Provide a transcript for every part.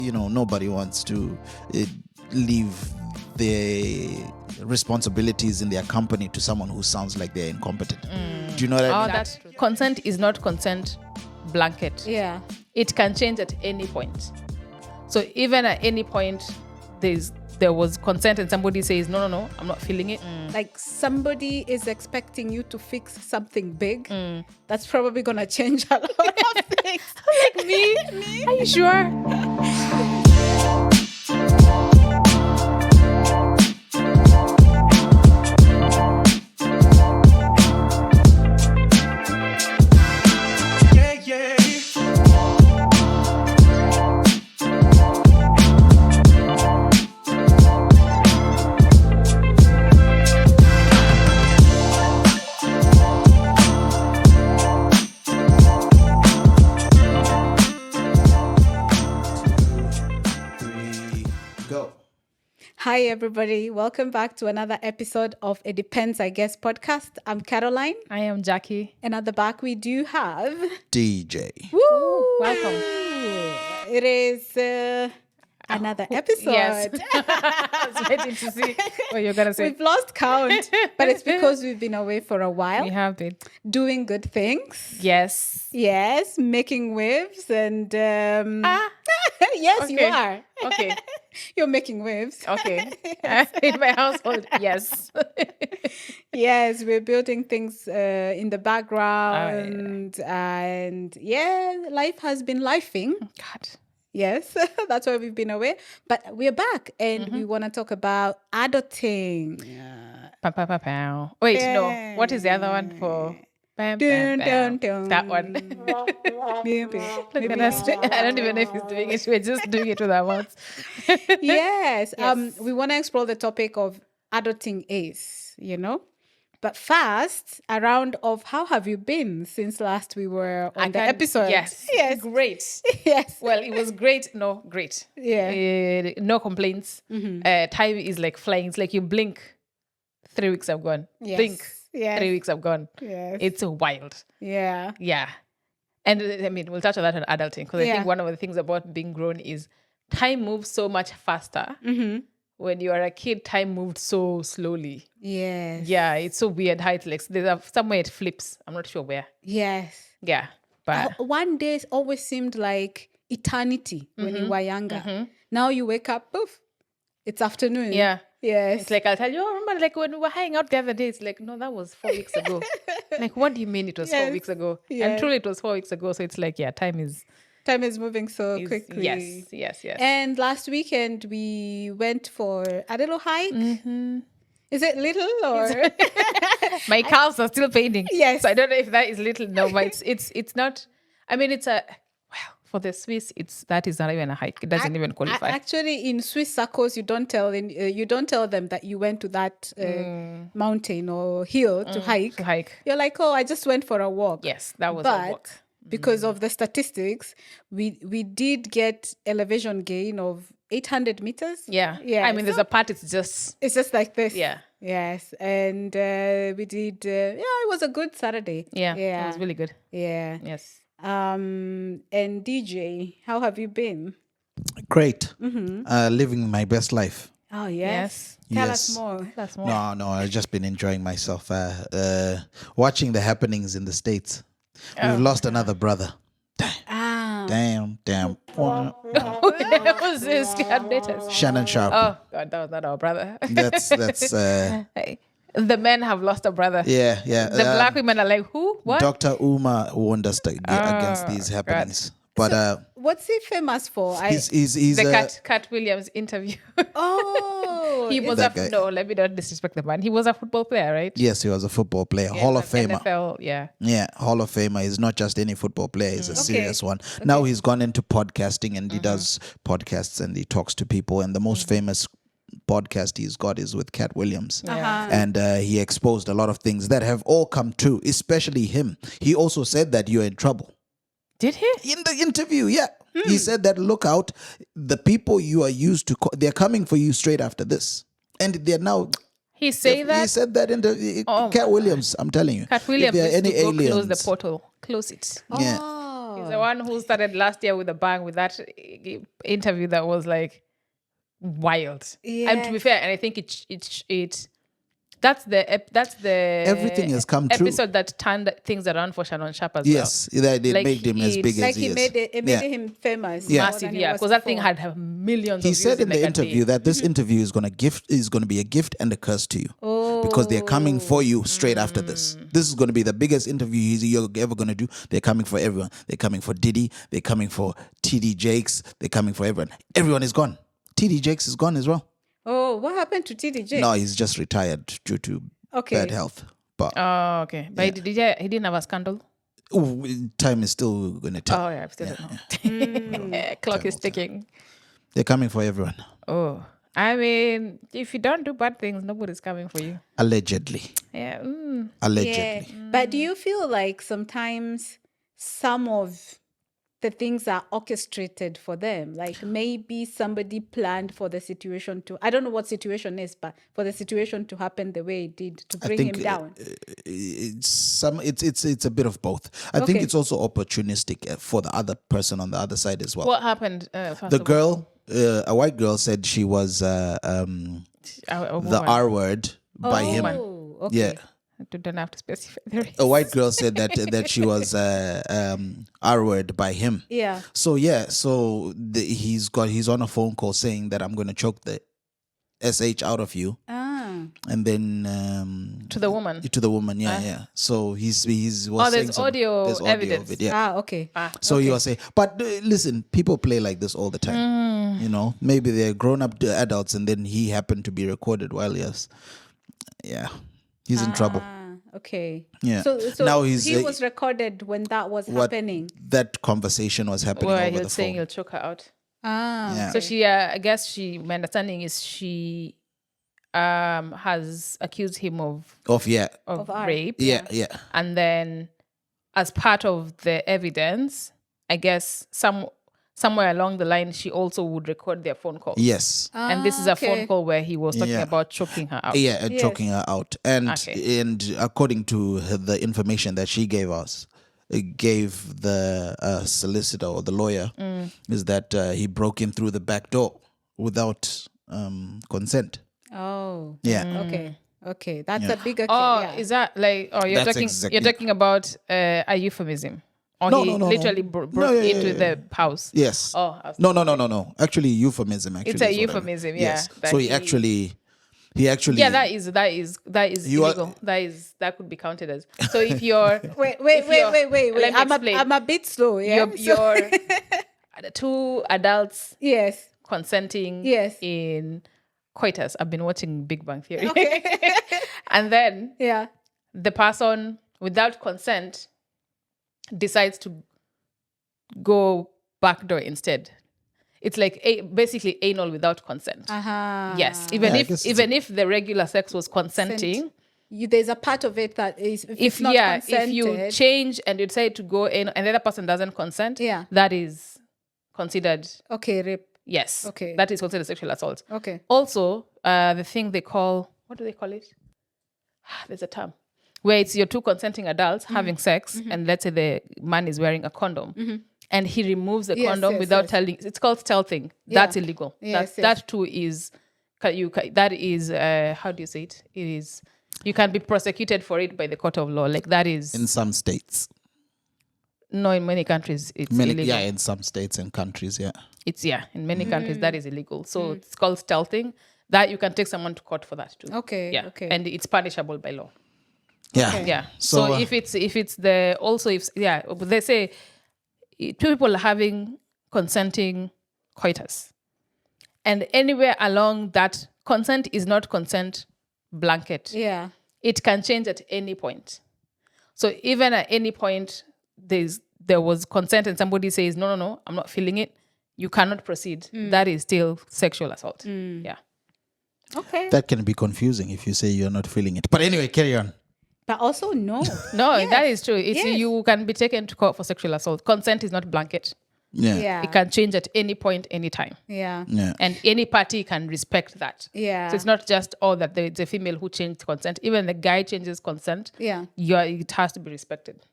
nobody wants to leave their responsibilities in their company to someone who sounds like they're incompetent. Do you know what I mean? That's true. Consent is not consent blanket. Yeah. It can change at any point. So even at any point, there was consent and somebody says, no, I'm not feeling it. Like somebody is expecting you to fix something big. That's probably going to change a lot of things. Like me? Are you sure? Hi, everybody. Welcome back to another episode of It Depends, I Guess podcast. I'm Caroline. I am Jackie. And at the back, we do have DJ. Woo! Welcome. It is another episode. Yes. I was waiting to see what you're going to say. We've lost count, but it's because we've been away for a while. We have been. Doing good things. Yes. Yes, making waves and... yes, Okay. you are. Okay. You're making waves. Okay. In my household, yes. Yes, we're building things in the background. And life has been lifing. God. Yes, that's why we've been away. But we're back and we want to talk about adulting. Pow. Wait, no. What is the other one for? Bam, bam, bam. Dun, dun, dun. That one. Look at us. I don't even know if he's doing it. We're just doing it with our mouths. Yes. Yes. We want to explore the topic of adulting is, But first, a round of how have you been since last we were on the episode? Yes. Yes. Great. Yes. Well, it was great. No, great. Yeah. No complaints. Time is like flying. It's like you blink, 3 weeks have gone. Yes. Blink, Yes. 3 weeks have gone. Yes. It's wild. Yeah. Yeah. And I mean, we'll touch on that on adulting because I think one of the things about being grown is time moves so much faster. When you are a kid, time moved so slowly. Yes. Yeah, it's so weird how it like somewhere it flips. I'm not sure where. Yes. Yeah, but One day always seemed like eternity when you were younger. Now you wake up, poof, it's afternoon. yeah, Yes. it's like I'll tell you. Oh, remember, like when we were hanging out the other day. It's like no, that was 4 weeks ago. Like, what do you mean it was 4 Yes. weeks ago? Yes. And truly, it was 4 weeks ago. So it's like time is moving so quickly. Yes. And last weekend we went for a little hike. Is it little or? My calves are still paining. Yes. So I don't know if that is little. No, but it's not. I mean, it's for the Swiss. That is not even a hike. It doesn't even qualify. Actually, in Swiss circles, you don't tell them that you went to that mountain or hill to hike. To hike. You're like, oh, I just went for a walk. Yes, that was a walk. Because of the statistics, we did get elevation gain of 800 meters. Yeah. Yeah. I mean, there's a part. It's just like this. Yeah. Yes. And we did. It was a good Saturday. yeah. Yeah. It was really good. Yeah. Yes. And DJ, how have you been? Great. Living my best life. Oh yes. Yes. Tell Yes. us more. That's more. No, I've just been enjoying myself. Watching the happenings in the States. We've lost another brother. Damn. Who's this? Shannon Sharp. Oh God, that was not our brother. That's The men have lost a brother. yeah. The black women are like, who? What? Dr. Uma warned us against these happenings. But What's he famous for? he's The Cat Williams interview. He was That guy. no, let me not disrespect the man. He was a football player, right? yes, he was a football player, Hall of Famer. NFL, yeah. Yeah, Hall of Famer is not just any football player; he's a serious one. Now he's gone into podcasting and he does podcasts and he talks to people. And the most famous podcast he's got is with Cat Williams, and he exposed a lot of things that have all come true, especially him. He also said that you're in trouble. Did he? In the interview, yeah. He said that, look out, the people you are used to, they're coming for you straight after this. And they're now... He said that? He said that in the... Cat Williams, I'm telling you. Cat Williams if there are used any to go aliens... close the portal. Close it. Yeah. Oh. He's the one who started last year with a bang with that interview that was like wild. Yeah. And to be fair, and I think that's the Everything has come true. episode that turned things around for Shannon Sharp as Yes, that it Like, made him as big Like as he is. it made him famous. Yeah. more massive, than he yeah, was because that thing before. had millions. He of said views in the like a interview day. that this interview is going to be a gift and a curse to you, because they're coming for you straight after this. This is going to be the biggest interview you're ever going to do. They're coming for everyone. They're coming for Diddy. They're coming for TD Jakes. They're coming for everyone. Everyone is gone. TD Jakes is gone as well. Oh, what happened to TDJ? No, he's just retired due to bad health. But Oh, okay. But he didn't have a scandal. time is still going to tell. Oh, yeah, I still don't know. Clock is ticking. They're coming for everyone. Oh, I mean, if you don't do bad things, nobody's coming for you. Allegedly. Yeah. Allegedly. Yeah. But do you feel like sometimes some of the things are orchestrated for them? Like maybe somebody planned for the situation I don't know what situation is, but for the situation to happen the way it did to bring him down. It's a bit of both. I think Okay. it's also opportunistic for the other person on the other side as well. What happened? First The of all? girl, a white girl, said she was the R word by him. Oh, okay. Yeah, You don't have to specify the race. a white girl said that she was R word by him. Yeah. So yeah, he's on a phone call saying that I'm going to choke the sh out of you, and then To the woman. To the woman, yeah. So he's was there's saying audio there's evidence. of it, yeah. Okay. So you are saying, but listen, people play like this all the time. You know, maybe they're grown-up adults, and then he happened to be recorded while he's in trouble. Okay. Yeah. So now he was recorded when that was happening. That conversation was happening Where over he the was saying phone. he'll choke her out. Yeah. So she, I guess my understanding is she has accused him of Of rape. yeah. And then as part of the evidence, I guess somewhere along the line, she also would record their phone calls. Yes. And this is a phone call where he was talking Yeah. about choking her out. Yeah, and choking her out. And according to the information that she gave us, gave the solicitor or the lawyer, is that he broke in through the back door without consent. Oh. Yeah. Okay. That's a bigger case. Oh, yeah. is that like? Oh, you're That's talking. exactly- You're talking about a euphemism, or No, he no, no, literally no. broke into the house. Yes. Oh, I was No. Actually, euphemism. Actually, It's a is what I mean. euphemism, yeah, Yes. that So he- he actually. Yeah, that is You are- illegal. That could be counted as. So if you're Wait. Let me explain. I'm a bit slow. Yeah. you're two adults Yes. consenting Yes. in coitus. I've been watching Big Bang Theory. Okay. And then Yeah. the person without consent decides to go backdoor instead. It's like basically anal without consent. Yes, even I guess if the regular sex was consenting, There's a part of it that is if if it's not consented, if you change and you decide to go in and the other person doesn't consent, Yeah. that is considered rape. yes. Okay. That is considered sexual assault. Okay. Also, the thing they call, what do they call it? There's a term where it's your two consenting adults having sex, and let's say the man is wearing a condom, and he removes the condom without telling. It's called stealthing. That's illegal. Yes, That too is that is how do you say it? It is you can be prosecuted for it by the court of law. Like that is In some states. no, in many countries it's illegal. Yeah, in some states and countries, yeah. It's in many countries that is illegal. So it's called stealthing. That you can take someone to court for that too. Okay. Yeah. Okay. And it's punishable by law. Yeah. Yeah. So, So if it's the also if they say two people having consenting coitus, and anywhere along that consent is not consent blanket. Yeah. It can change at any point. So even at any point there was consent and somebody says no, I'm not feeling it, you cannot proceed. That is still sexual assault. Yeah. Okay. that can be confusing if you say you're not feeling it. But anyway, carry on. But also no. No, that is true. It's Yes. you can be taken to court for sexual assault. Consent is not blanket. Yeah. Yeah. It can change at any point, anytime. Yeah. Yeah. And any party can respect that. Yeah. So it's not just that it's a female who changed consent. Even the guy changes consent. Yeah. It has to be respected.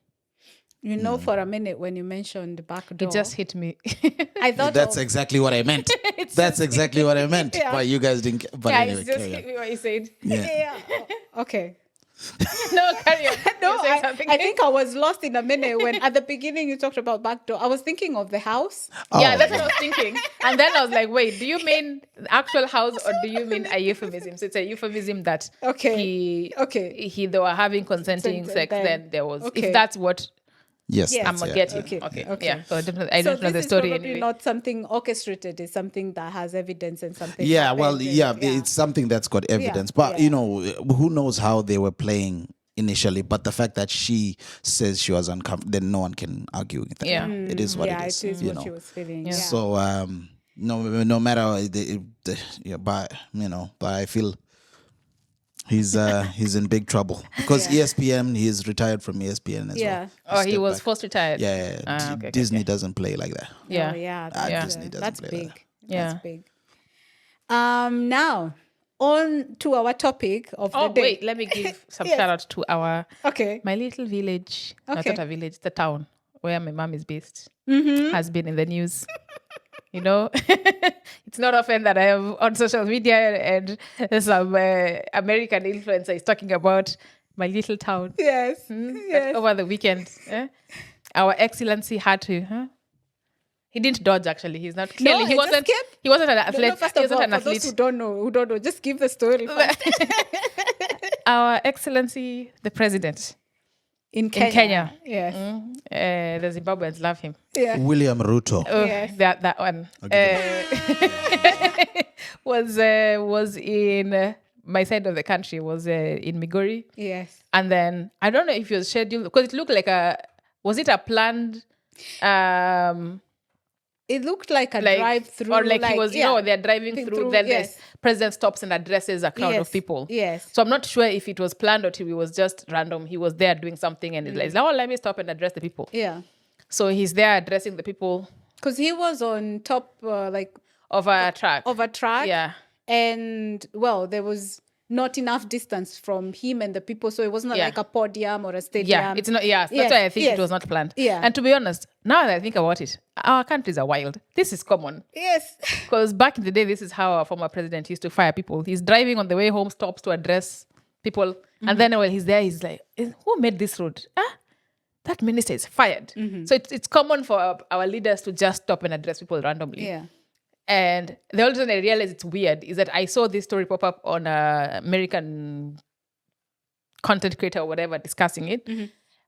You know, for a minute when you mentioned back door, It just hit me. I thought That's of, exactly what I meant. That's exactly what I meant. Yeah. Why you guys didn't? But yeah, anyway, it just carry on. hit me what you said. Yeah. okay. No, carry on. No, You say something. I think I was lost in a minute when at the beginning you talked about back door. I was thinking of the house. Yeah, Oh, that's what I was thinking. And then I was like, wait, do you mean the actual house or do you mean a euphemism? So it's a euphemism that Okay. they were having consenting Consent, sex, then- then there was, okay. if that's what Yes. Yes. I'm that's it. getting. Okay. Okay. Yeah. So definitely, I So don't know this the is story probably anyway. not something orchestrated. It's something that has evidence and something. Yeah, well, happened and- yeah, it's something that's got evidence. But, yeah. you know, who knows how they were playing initially. But the fact that she says she was uncomfortable, then no one can argue with that. Yeah. It is what yeah, it is. it is you what know. she was feeling. Yeah. Yeah. So, no matter, but I feel he's in big trouble because Yeah. ESPN, he's retired from ESPN as Yeah. well. Oh, he stepped was back. forced retired. Yeah, Okay, Disney doesn't play like that. Yeah. Oh, yeah. Ah, That's, Disney doesn't that's play big. like Yeah. That's big. Now on to our topic of Oh, the day. wait, let me give some Yes. shout out to Okay. my little village. No, Okay. it's not a village, the town where my mom is based. Mm-hmm. Has been in the news. You know, it's not often that I am on social media and some American influencer is talking about my little town. Yes. But Yes. over the weekend, our excellency had to. He didn't dodge. Actually, he's not. Clearly, he he just wasn't. kept- He wasn't an No, athlete. first He of wasn't all, an for those athlete. who don't know, just give the story first. Our excellency, the president In Kenya. in Kenya. Yes. The Zimbabweans love him. Yeah. William Ruto. Oh, Yes. that one was in my side of the country. Was in Migori, Yes. and then I don't know if it was scheduled because it looked like was it a planned It looked like a like drive-through. or like he was they're driving Think through, through, then yes. the president stops and addresses a crowd Yes, of people. yes. So I'm not sure if it was planned or if it was just random. He was there doing something and he's like, oh, let me stop and address the people. Yeah. So he's there addressing the people Because he was on top, of a track. of a track. Yeah. And, well, there was not enough distance from him and the people. So it wasn't Yeah. like a podium or a stadium. Yeah, it's not. Yeah, that's Yes, why I think yes. it was not planned. Yeah. And to be honest, now that I think about it, our countries are wild. This is common Yes. because back in the day, this is how our former president used to fire people. He's driving on the way home, stops to address people, and then while he's there, he's like, "Who made this road? That minister is fired." So it's common for our leaders to just stop and address people randomly. Yeah. And the only reason I realized it's weird is that I saw this story pop up on American content creator or whatever discussing it.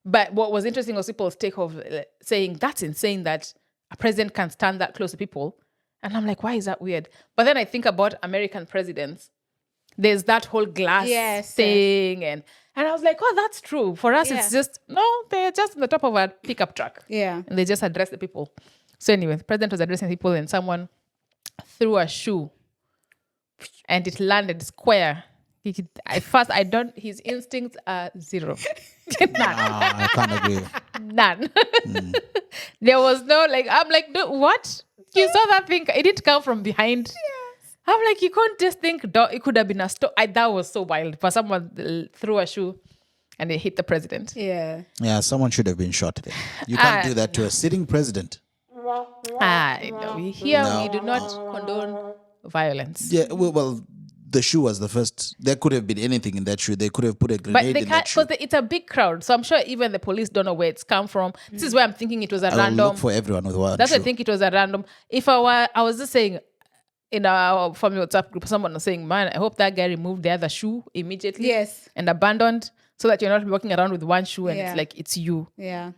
But what was interesting was people's take of saying that's insane that a president can stand that close to people. And I'm like, why is that weird? But then I think about American presidents. There's that whole glass Yes, thing. And I was like, oh, that's true. For us, Yeah. it's just, no, they're just on the top of a pickup truck. Yeah. And they just address the people. So anyway, the president was addressing people and someone threw a shoe and it landed square. His instincts are zero. None. I can't agree. None. There was no, I'm like, what? You saw that thing? It didn't come from behind. Yes. I'm like, you can't just think it could have been a store. That was so wild. But someone threw a shoe and it hit the president. Yeah. Yeah, someone should have been shot then. You can't do that to a sitting president. No, here No. we do not condone violence. Yeah, well, the shoe was the first. There could have been anything in that shoe. They could have put a But grenade they in can't that shoe. because it's a big crowd. So I'm sure even the police don't know where it's come from. This is why I'm thinking it was a I'll random. look for everyone with one That's why I shoe. think it was a random. If I was just saying in our family WhatsApp group, someone was saying, man, I hope that guy removed the other shoe immediately. Yes. And abandoned so that you're not walking around with one shoe and Yeah. it's like, it's you. Yeah.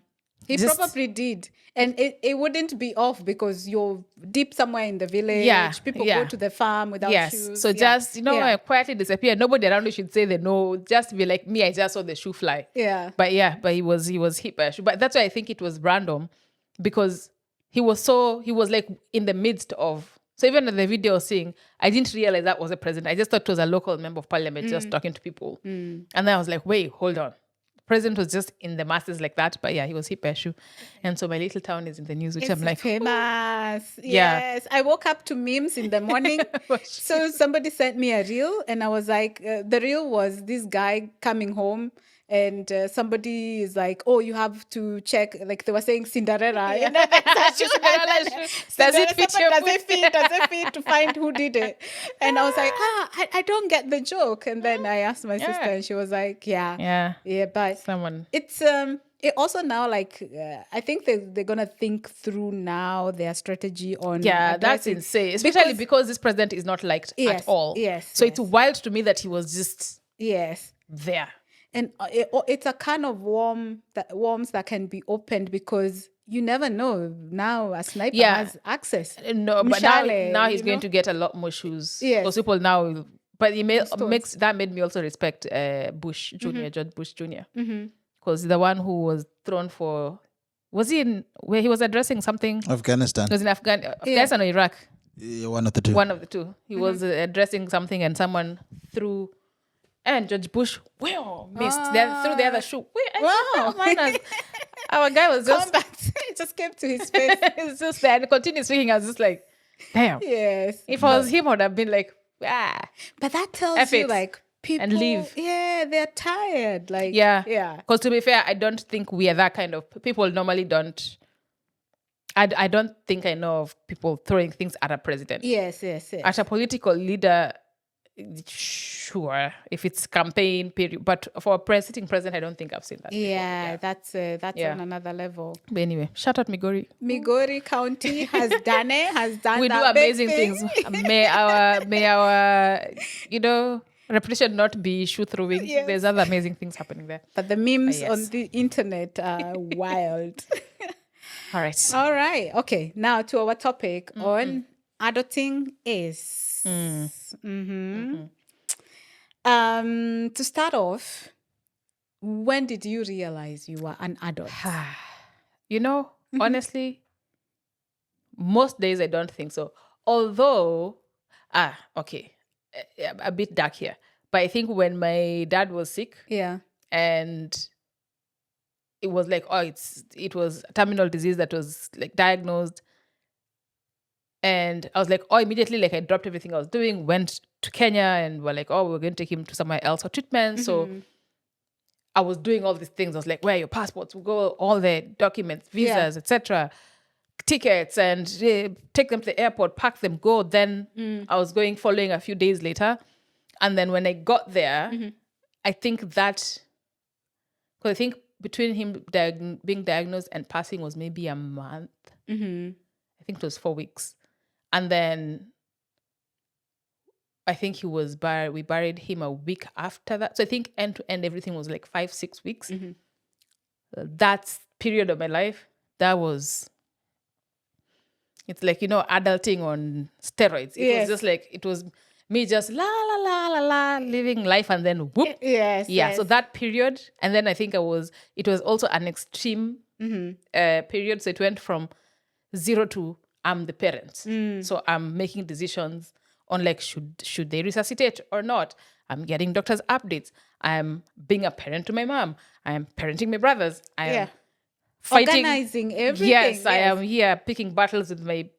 He Just- probably did. And it wouldn't be off because you're deep somewhere in the village. Yeah, People yeah. go to the farm without Yes. shoes. So Yeah. just, Yeah. quietly disappear. Nobody around you should say they know. Just be like, me, I just saw the shoe fly. Yeah. But he was hit by a shoe. But that's why I think it was random because he was like in the midst of. So even in the video seeing, I didn't realize that was a president. I just thought it was a local member of parliament just talking to people. And then I was like, wait, hold on. President was just in the masses like that. But yeah, he was hit by a shoe. And so my little town is in the news, which I'm like, famous. Yeah. Yes. I woke up to memes in the morning. So somebody sent me a reel and I was like, the reel was this guy coming home and somebody is like, oh, you have to check, like they were saying Cinderella. Yeah. You know, Cinderella shoe. Does it fit your does it fit to find who did it? And I was like, I don't get the joke. And then I asked my sister and she was like, yeah, but someone. It's it also now, like I think they're gonna think through now their strategy on that's insane, especially because this president is not liked at all. So it's wild to me that he was just there. And it's a can of worms that can be opened, because you never know. Now a sniper has access. No, but now he's going to get a lot more shoes. Because people now, but he made me also respect Bush Jr., George Bush Jr. Because the one who was thrown for, was he in where he was addressing something? Afghanistan. It was in Afghanistan or Iraq? Yeah, one of the two. One of the two. He was addressing something and someone threw. And George Bush, missed. Threw the other shoe. Our guy was just... It just came to his face. It's just there. And continued speaking. I was just like, damn. Yes. If I was him, I would have been like, But that tells you, like, people... And leave. Yeah, they're tired. Like, yeah. Because to be fair, I don't think we are that kind of... People normally don't... I don't think I know of people throwing things at a president. Yes. At a political leader... Sure, if it's campaign period, but for a sitting president, I don't think I've seen that. That's on another level. But anyway, shout out Migori. Migori County has done it. We do amazing things. May our reputation not be shoe throwing. There's other amazing things happening there. But the memes on the internet are wild. All right. Okay. Now to our topic on adulting is. To start off, when did you realize you were an adult? Honestly, most days I don't think so. Although, a bit dark here. But I think when my dad was sick, and it was like, it was a terminal disease that was like diagnosed. And I was like, immediately, like I dropped everything I was doing, went to Kenya, and we're like, we're going to take him to somewhere else for treatment. So I was doing all these things. I was like, where are your passports? We'll go, all the documents, visas, etc., tickets, and take them to the airport, pack them, go. Then I was following a few days later. And then when I got there, I think because I think between him being diagnosed and passing was maybe a month. I think it was 4 weeks. And then I think we buried him a week after that. So I think end to end, everything was like 5-6 weeks. That period of my life, it's like, adulting on steroids. It was just like, it was me just la, la, la, la, la, living life, and then whoop. Yes. So that period, and then I think it was also an extreme period. So it went from 0 to I'm the parent. So I'm making decisions on like, should they resuscitate or not? I'm getting doctor's updates. I'm being a parent to my mom. I am parenting my brothers. I am fighting. Organizing everything. Yes, I am here picking battles with my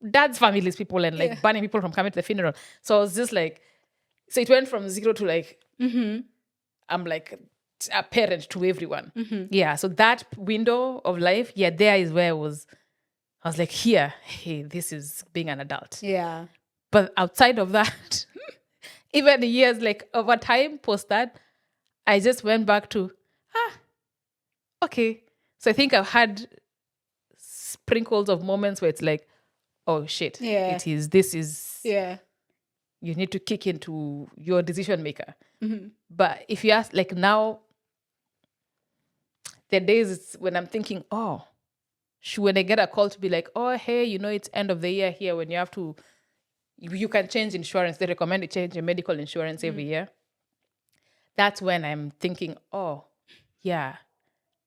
dad's family's people and like banning people from coming to the funeral. So I was just like, so it went from 0 to like, I'm like a parent to everyone. So that window of life, there is where I was like, hey, this is being an adult. Yeah. But outside of that, even years like over time post that, I just went back to, okay. So I think I've had sprinkles of moments where it's like, oh shit, this is, you need to kick into your decision maker. But if you ask, like now, there are days when I'm thinking, when I get a call to be like, hey, it's end of the year here when you can change insurance. They recommend you change your medical insurance every year. That's when I'm thinking,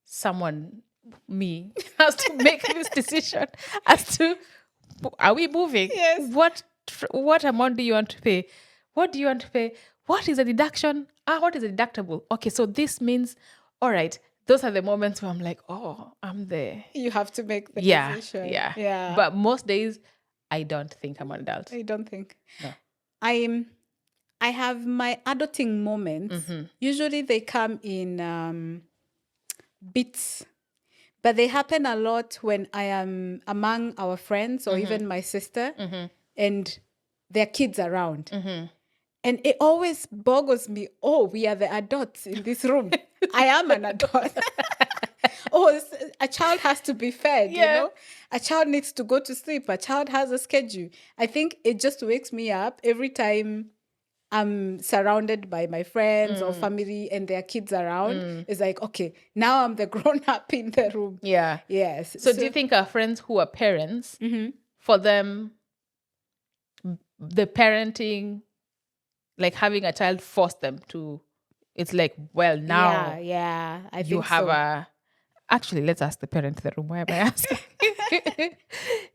someone, me, has to make this decision as to, are we moving? Yes. What amount do you want to pay? What do you want to pay? What is a deduction? What is a deductible? Okay, so this means, all right, those are the moments where I'm like, I'm there. You have to make the decision. Yeah. But most days, I don't think I'm an adult. I don't think. No. I have my adulting moments. Usually they come in bits, but they happen a lot when I am among our friends or even my sister and there are kids around. And it always boggles me, oh, we are the adults in this room. I am an adult. A child has to be fed, you know? A child needs to go to sleep. A child has a schedule. I think it just wakes me up every time I'm surrounded by my friends or family and their kids around. It's like, okay, now I'm the grown-up in the room. Yeah. Yes. So do you think our friends who are parents, for them, the parenting, like having a child forced them to, it's like, well, now I you think have so. actually, let's ask the parent in the room. Why am I asking?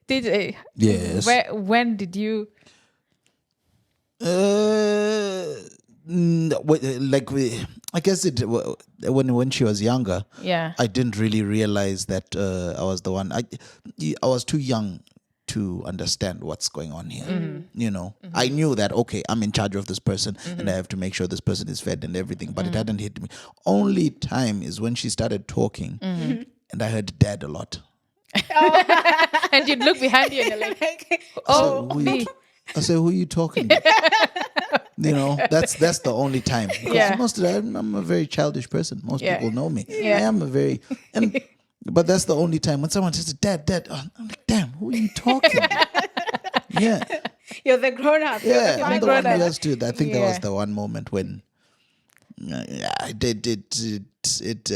DJ, Yes. when did you? I guess when she was younger, Yeah. I didn't really realize that I was the one. I was too young to understand what's going on here. You know, I knew that, okay, I'm in charge of this person and I have to make sure this person is fed and everything, but it hadn't hit me. Only time is when she started talking and I heard dad a lot. And you'd look behind you and you're like, So oh, me. I said, who are you talking to? You know, that's the only time. Because Yeah. most of the time, I'm a very childish person. Most Yeah. people know me. Yeah. I am but that's the only time when someone says, Dad, I'm like, damn, who are you talking to? Yeah. You're the grown-up. Yeah, I'm the one who grown-up. has to. I think that Yeah. was the one moment when it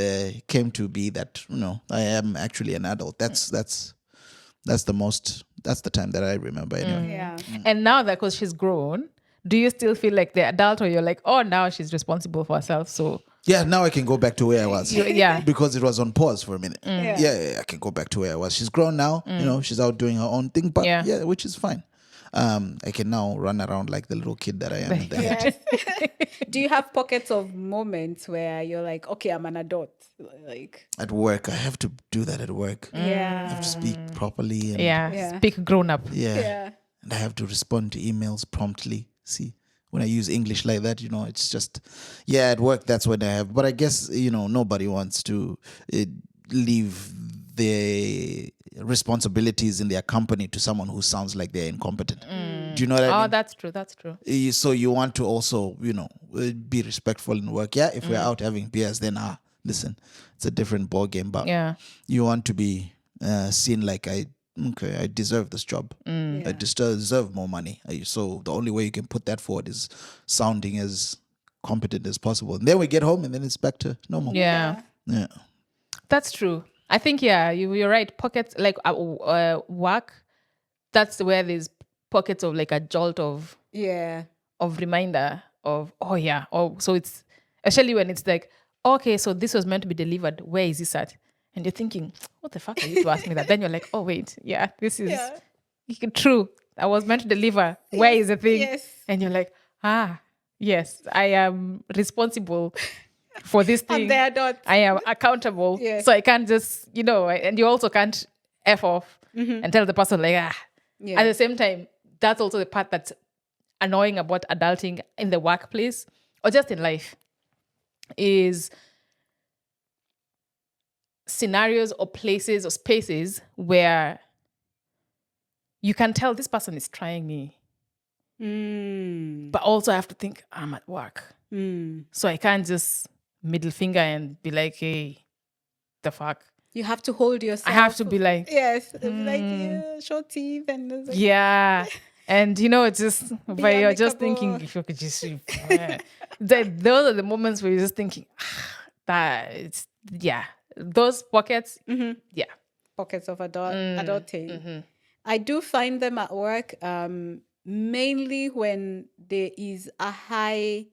came to be that, you know, I am actually an adult. That's the time that I remember anyway. Yeah. And now that because she's grown, do you still feel like the adult, or you're like, oh, now she's responsible for herself? So Yeah, now I can go back to where I was. yeah. Because it was on pause for a minute. Yeah, I can go back to where I was. She's grown now, you know, she's out doing her own thing, but Yeah. which is fine. I can now run around like the little kid that I am in the head. Yes. Do you have pockets of moments where you're like, okay, I'm an adult? Like, At work, I have to do that at work. I yeah. have to speak properly. And Yeah. Speak grown up. Yeah. And I have to respond to emails promptly. See, when I use English like that, you know, it's just, at work, that's what I have. But I guess, you know, nobody wants to leave their responsibilities in their company to someone who sounds like they're incompetent. Do you know what I mean? That's true. That's true. So you want to also, you know, be respectful in work. Yeah, if we're out having beers, then listen, it's a different ball game. But you want to be seen like I deserve this job. I deserve more money. So the only way you can put that forward is sounding as competent as possible. And then we get home and then it's back to normal. Yeah. That's true. I think, you're right. Pockets, like work, that's where there's pockets of like a jolt of reminder of, so it's, especially when it's like, okay, so this was meant to be delivered. Where is this at? And you're thinking, what the fuck are you to ask me that? Then you're like, oh, wait, this is true. I was meant to deliver. Where is the thing? Yes. And you're like, yes, I am responsible for this thing. I'm the adult. I am accountable. Yes. So I can't just, and you also can't F off and tell the person like, At the same time, that's also the part that's annoying about adulting in the workplace or just in life is scenarios or places or spaces where you can tell this person is trying me. But also I have to think I'm at work. So I can't just middle finger and be like, hey, the fuck. You have to hold yourself. I have to be like, yes, like short teeth and it's like, and it's just, but you're just thinking if you could just, those are the moments where you're just thinking that it's, those pockets, pockets of adulting. I do find them at work, mainly when there is a high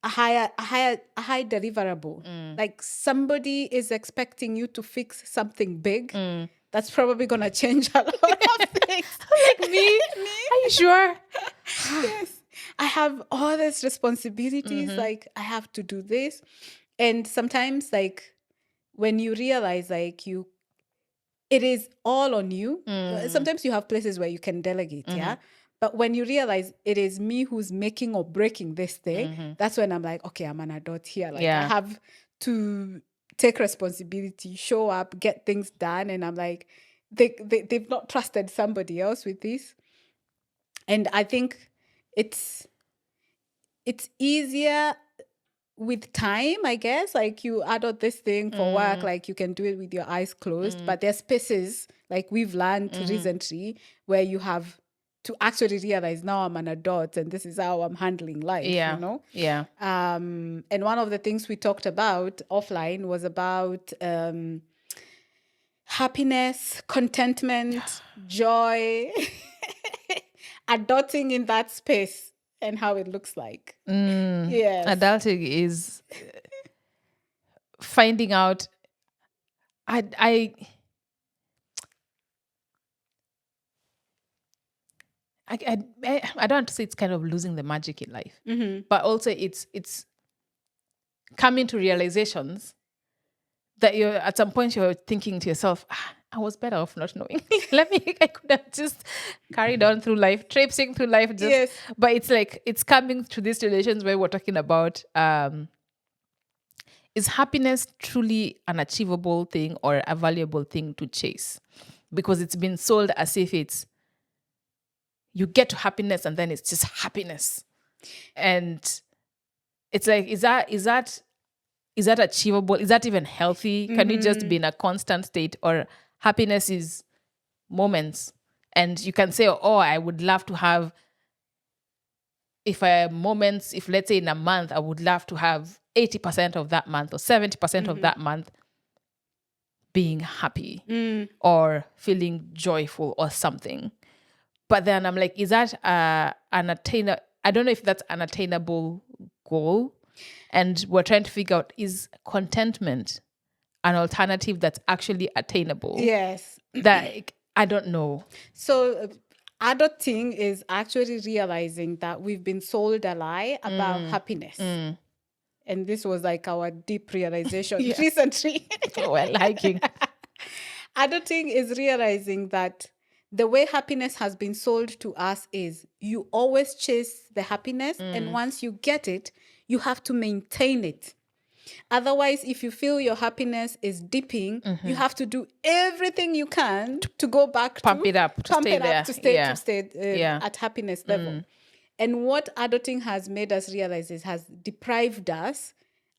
deliverable. Like somebody is expecting you to fix something big. That's probably gonna change a lot of things. Like me? Are you sure? Yes. I have all these responsibilities. Like I have to do this. And sometimes like when you realize like it is all on you. Sometimes you have places where you can delegate, But when you realize it is me who's making or breaking this thing, that's when I'm like, okay, I'm an adult here. Like I have to take responsibility, show up, get things done. And I'm like, they've not trusted somebody else with this. And I think it's easier with time, I guess. Like you adult this thing for work, like you can do it with your eyes closed. But there's spaces like we've learned recently where you have to actually realize now I'm an adult and this is how I'm handling life, you know? Yeah. And one of the things we talked about offline was about happiness, contentment, joy, adulting in that space and how it looks like. Yes. Adulting is finding out. I don't want to say it's kind of losing the magic in life, but also it's coming to realizations that you're at some point you're thinking to yourself, I was better off not knowing. I could have just carried on through life, traipsing through life. But it's like it's coming to these relations where we're talking about is happiness truly an achievable thing or a valuable thing to chase? Because it's been sold as if it's you get to happiness and then it's just happiness. And it's like, is that achievable? Is that even healthy? Can you just be in a constant state? Or happiness is moments. And you can say, oh, I would love to have, if let's say in a month, I would love to have 80% of that month or 70% of that month being happy or feeling joyful or something. But then I'm like, is that an attainable? I don't know if that's an attainable goal. And we're trying to figure out, is contentment an alternative that's actually attainable? Yes. That I don't know. So adulting is actually realizing that we've been sold a lie about happiness. And this was like our deep realization recently. Well, hiking. Adulting is realizing that the way happiness has been sold to us is you always chase the happiness. And once you get it, you have to maintain it. Otherwise, if you feel your happiness is dipping, you have to do everything you can to go back pump it up, to stay at happiness level. And what adulting has made us realize is has deprived us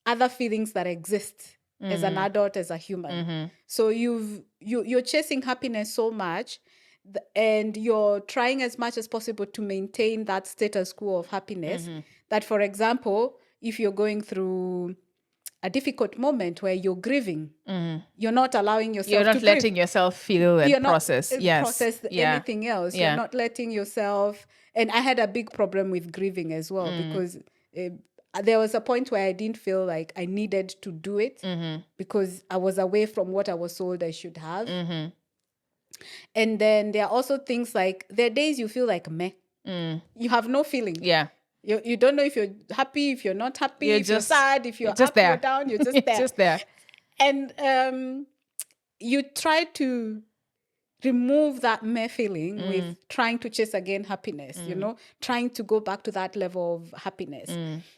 other feelings that exist as an adult, as a human. So you're chasing happiness so much, and you're trying as much as possible to maintain that status quo of happiness. That, for example, if you're going through a difficult moment where you're grieving, you're not allowing yourself you're not to letting grieve. yourself feel and You're process. Not process anything else. You're not letting yourself. And I had a big problem with grieving as well, because there was a point where I didn't feel like I needed to do it because I was away from what I was told I should have. And then there are also things like, there are days you feel like meh. You have no feeling. Yeah. You don't know if you're happy, if you're not happy, you're sad, if you're up or down, you're just there. Just there. And you try to remove that meh feeling with trying to chase again happiness, trying to go back to that level of happiness.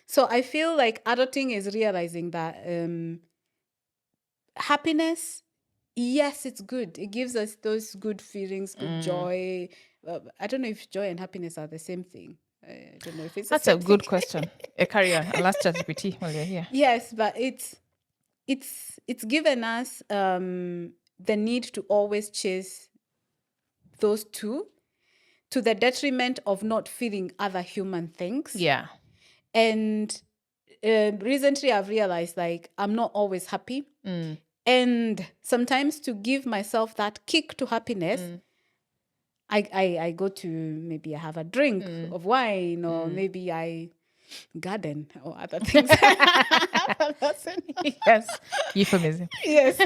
So I feel like adulting is realizing that happiness, yes, it's good. It gives us those good feelings, good joy. I don't know if joy and happiness are the same thing. I don't know if it's That's a good question. Carry on. I'll ask ChatGPT while you're here. Yes, but it's given us the need to always chase those two to the detriment of not feeling other human things. Yeah. And recently I've realized, like, I'm not always happy. And sometimes to give myself that kick to happiness, I go to, maybe I have a drink of wine, or maybe I garden or other things. Yes, euphemism. Yes.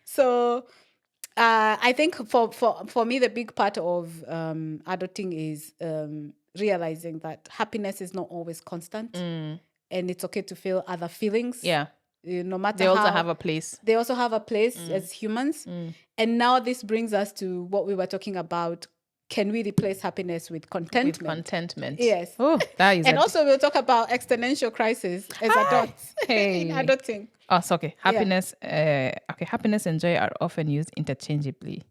So I think for me, the big part of adulting is realizing that happiness is not always constant, and it's okay to feel other feelings. Yeah. No matter they also have a place. They also have a place as humans. And now this brings us to what we were talking about. can we replace happiness with contentment? With contentment. Yes. Oh, that is And also we'll talk about existential crisis as adults Hey. in adulting. Oh, so okay. Happiness. Happiness and joy are often used interchangeably,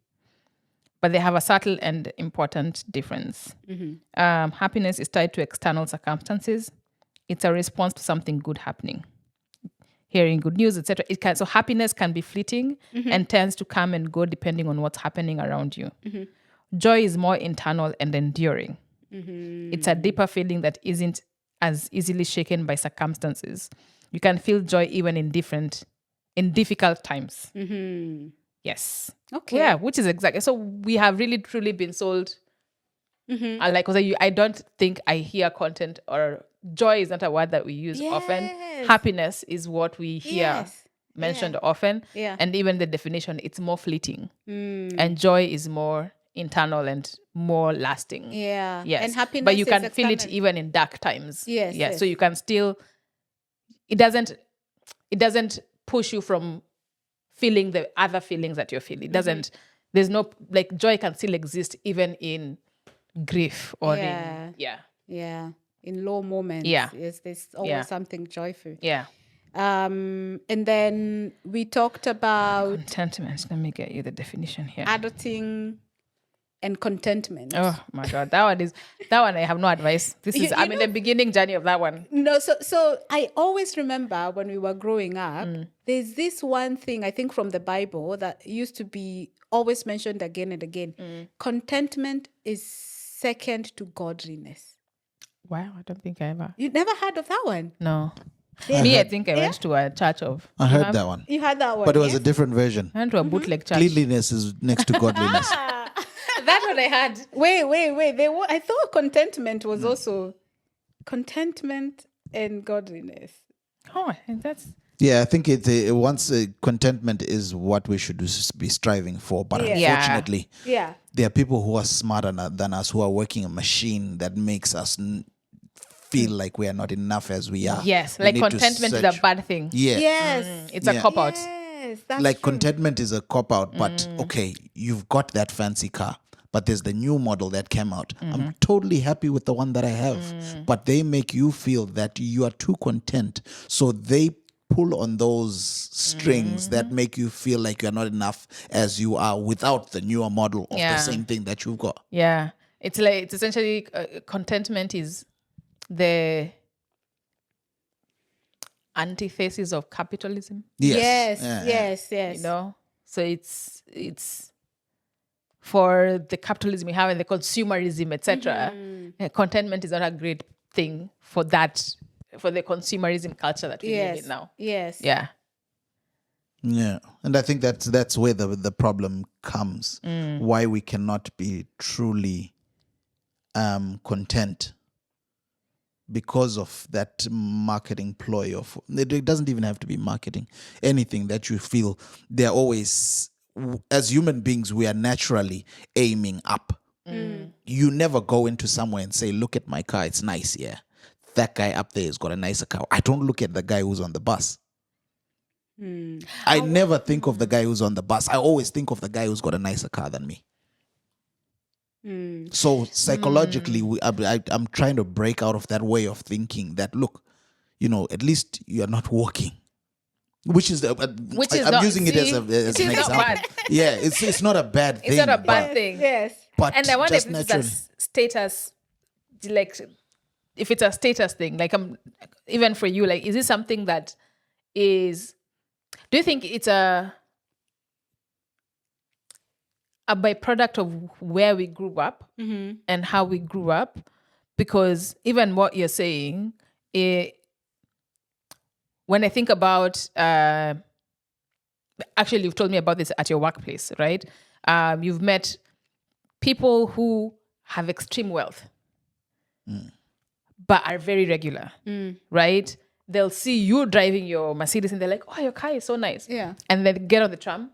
but they have a subtle and important difference. Happiness is tied to external circumstances. It's a response to something good happening, hearing good news, etc. So happiness can be fleeting and tends to come and go depending on what's happening around you. Joy is more internal and enduring. It's a deeper feeling that isn't as easily shaken by circumstances. You can feel joy even in difficult times. Yes. Okay. Yeah, which is exactly. So we have really truly been sold. I don't think I hear content or joy is not a word that we use often. Yes. Happiness is what we hear Yes. mentioned often. Yeah. And even the definition, it's more fleeting. And joy is more internal and more lasting. Yeah. Yes. And happiness but you is can feel it external. even in dark times. Yes, Yeah. yes. So you can still it doesn't push you from feeling the other feelings that you're feeling. It doesn't there's no like joy can still exist even in grief or in Yeah. In low moments. Yeah. Yes, there's always Yeah. something joyful. Yeah. And then we talked about Contentment. Let me get you the definition here. adulting and contentment. Oh my God. That one I have no advice. I'm in the beginning journey of that one. No, so I always remember when we were growing up, there's this one thing I think from the Bible that used to be always mentioned again and again. Contentment is second to godliness. Wow, I don't think I ever. You never heard of that one? No. I think I went to a church of. I heard that one. You had that one, But it was yeah? a different version. I went to a bootleg church. Cleanliness is next to godliness. That's what I had. Wait. I thought contentment was also contentment and godliness. Oh, I think that's. Yeah, I think contentment is what we should be striving for. But Yeah. unfortunately, Yeah. there are people who are smarter than us who are working a machine that makes us feel like we are not enough as we are. Yes, We like need to contentment is search- a bad thing. Yeah. Yes. It's a cop out. Yes, that's Like true. contentment is a cop out, but okay, you've got that fancy car, but there's the new model that came out. I'm totally happy with the one that I have, but they make you feel that you are too content. So they pull on those strings that make you feel like you're not enough as you are without the newer model of Yeah. the same thing that you've got. Yeah, it's essentially contentment is the antithesis of capitalism. Yes. Yes. You know, so it's for the capitalism we have and the consumerism, etc. Contentment is not a great thing for that, for the consumerism culture that we live in now. Yes. Yeah. Yeah, and I think that's where the problem comes. Why we cannot be truly content because of that marketing ploy of it doesn't even have to be marketing. Anything that you feel, they're always, as human beings, we are naturally aiming up. You never go into somewhere and say, "Look at my car; it's nice." Yeah, that guy up there has got a nicer car. I don't look at the guy who's on the bus. I never think of the guy who's on the bus. I always think of the guy who's got a nicer car than me. So psychologically, I'm trying to break out of that way of thinking that, look, at least you're not walking. Which is I'm using it as an example. Bad. Yeah, it's not a bad thing. It's not a bad but- thing. Yes. But And I wonder if just it's naturally. a status, like, if it's a status thing, like, even for you, like, is it something that is, do you think it's a byproduct of where we grew up and how we grew up? Because even what you're saying, when I think about, actually, you've told me about this at your workplace, right? You've met people who have extreme wealth, but are very regular, right? They'll see you driving your Mercedes and they're like, "Oh, your car is so nice." Yeah. And then get on the tram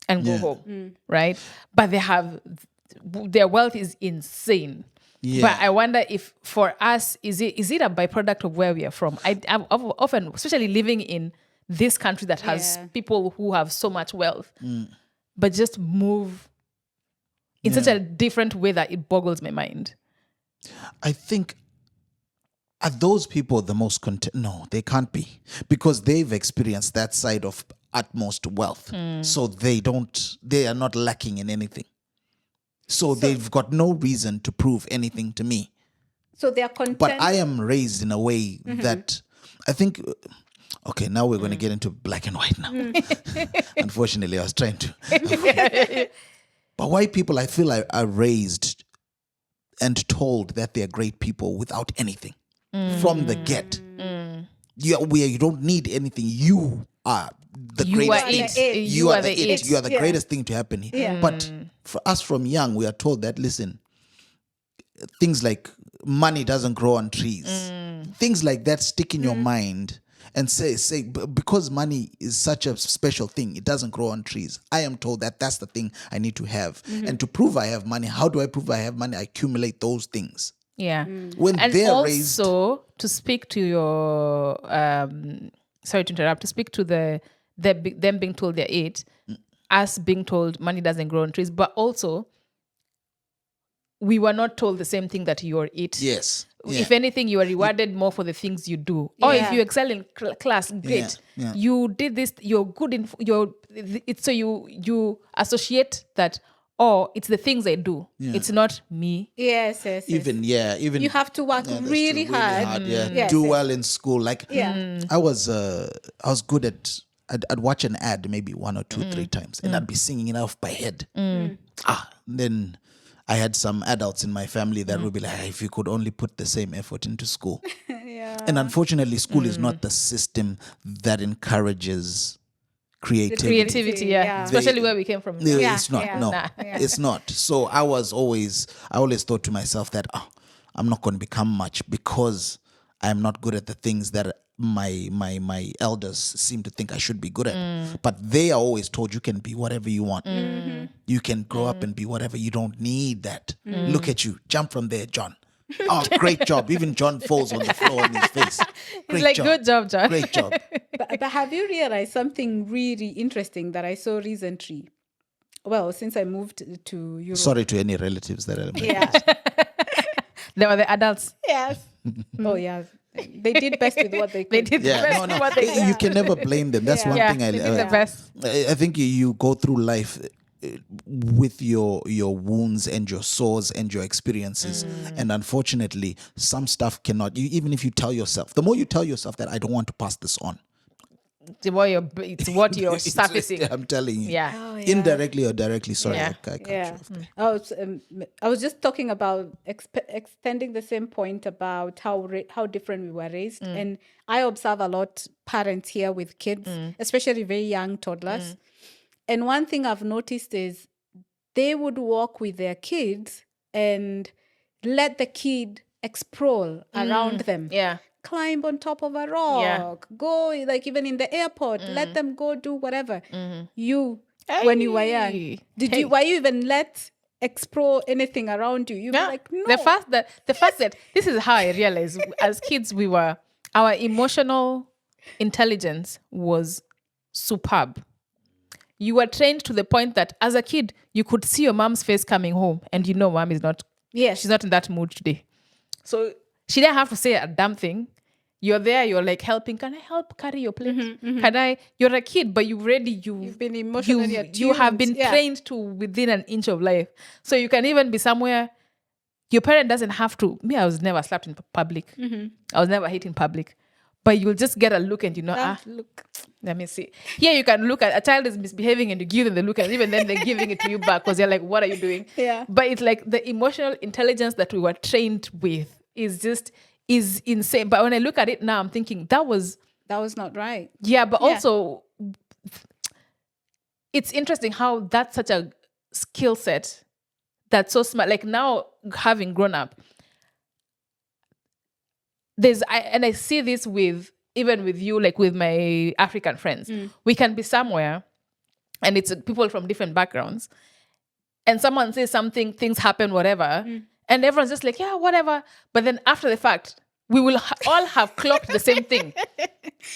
and go Yeah. home, right? But their wealth is insane. Yeah. But I wonder if for us, is it a byproduct of where we are from? I've often, especially living in this country that has Yeah. people who have so much wealth, but just move in such a different way that it boggles my mind. I think, are those people the most content? No, they can't be, because they've experienced that side of utmost wealth. So they are not lacking in anything. So they've got no reason to prove anything to me. So they are content. But I am raised in a way that I think, okay, now we're going to get into black and white now. Unfortunately, I was trying to. But white people, I feel, are raised and told that they're great people without anything from the get. You don't need anything. You are the greatest thing. You are the it. You are the greatest thing to happen here. Yeah. But for us from young, we are told that, listen, things like money doesn't grow on trees. Things like that stick in your mind and say, because money is such a special thing, it doesn't grow on trees. I am told that that's the thing I need to have. And to prove I have money, how do I prove I have money? I accumulate those things. Yeah. When And they're also, raised... to speak to your, sorry to interrupt, to speak to them being told they're it, us being told money doesn't grow on trees, but also we were not told the same thing that you're it. Yes. Yeah. If anything, you are rewarded more for the things you do. Or if you excel in class, great. Yeah. You did this. You're good in. It's so you associate that. Oh, it's the things I do. Yeah. It's not me. Yes. Even you have to work really hard. Do well in school. Like I was good at. I'd watch an ad maybe 1 or 2, 3 times, and I'd be singing it off by head. Then I had some adults in my family that would be like, if you could only put the same effort into school. And unfortunately, school is not the system that encourages creativity. Yeah. Especially where we came from. It's not. No, it's not. So I always thought to myself that I'm not going to become much because I'm not good at the things that my elders seem to think I should be good at. But they are always told you can be whatever you want. You can grow up and be whatever. You don't need that. Look at you. Jump from there, John. Oh, great job. Even John falls on the floor on his face. Great job. Good job, John. Great job. But have you realized something really interesting that I saw recently? Well, since I moved to Europe. Sorry to any relatives that are... Yeah. They were the adults. Yes. Oh, yeah. They did best with what they could. They did the best with what they could. You can never blame them. That's one thing I did the best. I think you go through life with your wounds and your sores and your experiences, and unfortunately some stuff cannot, even if you tell yourself, the more you tell yourself that I don't want to pass this on, it's what you're surfacing. I'm telling you. Yeah. Indirectly or directly. Sorry. Yeah. I cut you off. I was just talking about extending the same point about how different we were raised. And I observe a lot parents here with kids, especially very young toddlers. And one thing I've noticed is they would walk with their kids and let the kid explore around them. Yeah. Climb on top of a rock, go, like even in the airport, let them go do whatever. You, when you were young, were you even let explore anything around you? You'd be like, no. The fact that this is how I realized as kids our emotional intelligence was superb. You were trained to the point that as a kid, you could see your mom's face coming home and you know mom is not, she's not in that mood today. So she didn't have to say a damn thing. You're there, you're like helping. Can I help carry your plate? Can I? You're a kid, but you've been emotionally attuned. You have been trained to within an inch of life. So you can even be somewhere, your parent doesn't have to. Me, I was never slapped in public. I was never hit in public. But you'll just get a look and look, let me see. Here you can look at a child is misbehaving and you give them the look and even then they're giving it to you back because you're like, what are you doing? Yeah. But it's like the emotional intelligence that we were trained with is insane. But when I look at it now, I'm thinking that was not right. Yeah, but also it's interesting how that's such a skill set that's so smart. Like now having grown up, I see this even with you, like with my African friends. We can be somewhere and it's people from different backgrounds and someone says something, things happen, whatever. And everyone's just like, yeah, whatever. But then after the fact, we will all have clocked the same thing.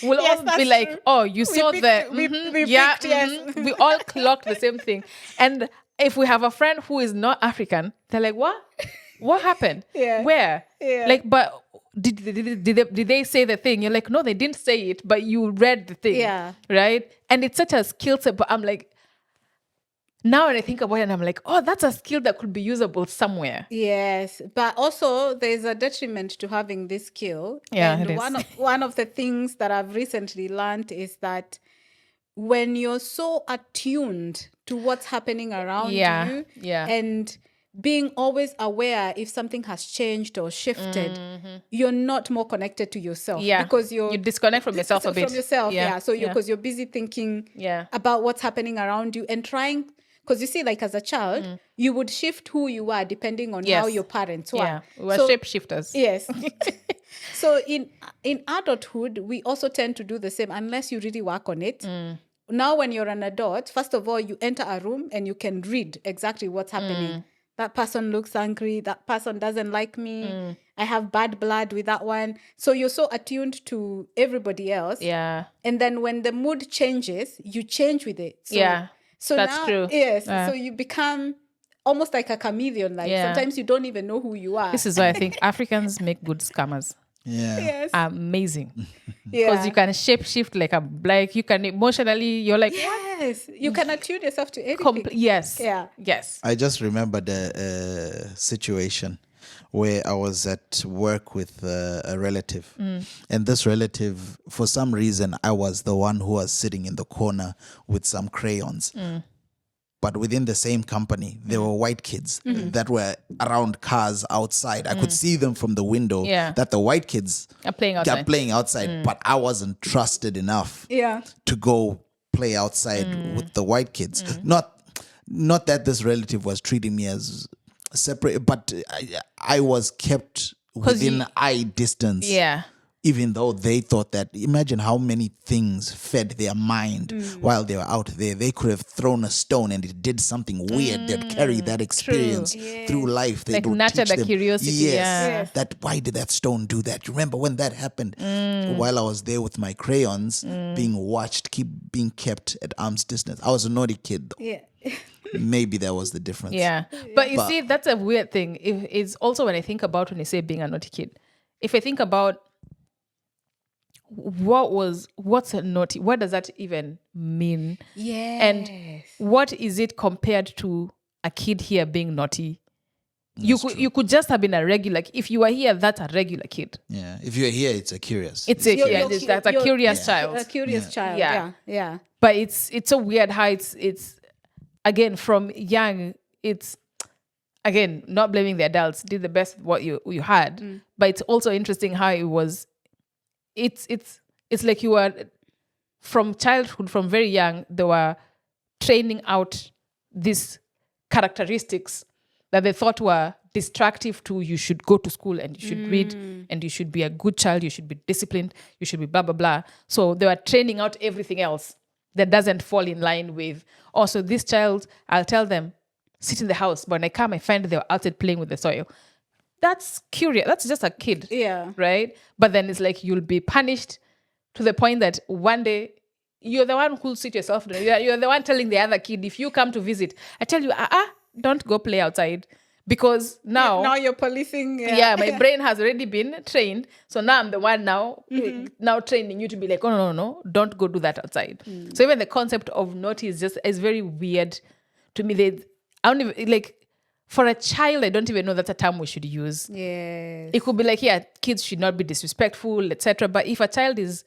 We'll all be like, oh, you saw We all clocked the same thing. And if we have a friend who is not African, they're like, what? What happened? Yeah. Where? Yeah. Like, but did they say the thing? You're like, no, they didn't say it, but you read the thing. Yeah. Right? And it's such a skill set, but I'm like, now when I think about it, I'm like, oh, that's a skill that could be usable somewhere. Yes, but also there's a detriment to having this skill. Yeah, and it is. one of the things that I've recently learned is that when you're so attuned to what's happening around Yeah, you, yeah. and being always aware if something has changed or shifted, you're not more connected to yourself. Yeah. Because You disconnect from yourself a bit. From yourself, yeah. So yeah. because you're busy thinking Yeah. about what's happening around you and trying. Because you see, like as a child, you would shift who you are depending on Yes. how your parents were. Yeah. We were So- shapeshifters. Yes. So in adulthood, we also tend to do the same unless you really work on it. Now, when you're an adult, first of all, you enter a room and you can read exactly what's happening. That person looks angry. That person doesn't like me. I have bad blood with that one. So you're so attuned to everybody else. Yeah. And then when the mood changes, you change with it. So, Yeah. So That's now, true. Yes. Yeah. So you become almost like a chameleon. Like Yeah. sometimes you don't even know who you are. This is why I think Africans make good scammers. Yeah. Yes. Amazing. Because Yeah. you can shape shift like you can emotionally, you're like, Yes. You can attune yourself to anything. yes. Yeah. Yes. I just remembered a situation where I was at work with a relative. And this relative, for some reason, I was the one who was sitting in the corner with some crayons. But within the same company, there were white kids that were around cars outside. I could see them from the window Yeah. that the white kids I'm playing are outside. playing outside. But I wasn't trusted enough Yeah. to go play outside with the white kids. Not that this relative was treating me as separate, but I was kept within you- eye distance. Yeah. Even though they thought that, imagine how many things fed their mind while they were out there. They could have thrown a stone and it did something weird. They'd carry that experience through life. They Like would nurture teach the them, curiosity, Yes, yeah. that why did that stone do that? Remember when that happened? While I was there with my crayons, being watched, being kept at arm's distance. I was a naughty kid, though. Yeah. Maybe that was the difference. Yeah. But you see, that's a weird thing. It's also when I think about when you say being a naughty kid. If I think about what's a naughty, what does that even mean? Yes. And what is it compared to a kid here being naughty? You could just have been a regular. If you were here, that's a regular kid. Yeah. If you're here, it's a curious. It's a You're- that's a you're- curious child. A curious child. Yeah. Yeah. Yeah. But it's so weird how it's again from young. It's again not blaming the adults. Did the best with what you had, but it's also interesting how it was. It's like you were from childhood, from very young. They were training out these characteristics that they thought were destructive to you should go to school and you should read and you should be a good child, you should be disciplined, you should be blah, blah, blah. So they were training out everything else that doesn't fall in line with, also this child, I'll tell them, sit in the house. But when I come, I find they're outside playing with the soil. That's curious. That's just a kid. Yeah. Right? But then it's like you'll be punished to the point that one day you're the one who'll sit yourself down. You're the one telling the other kid, if you come to visit, I tell you, don't go play outside. Because now you're policing. yeah, my brain has already been trained. So now I'm the one now training you to be like, oh, no, don't go do that outside. So even the concept of naughty is very weird to me. I don't even, like, for a child, I don't even know that's a term we should use. Yes. It could be like, yeah, kids should not be disrespectful, etc. But if a child is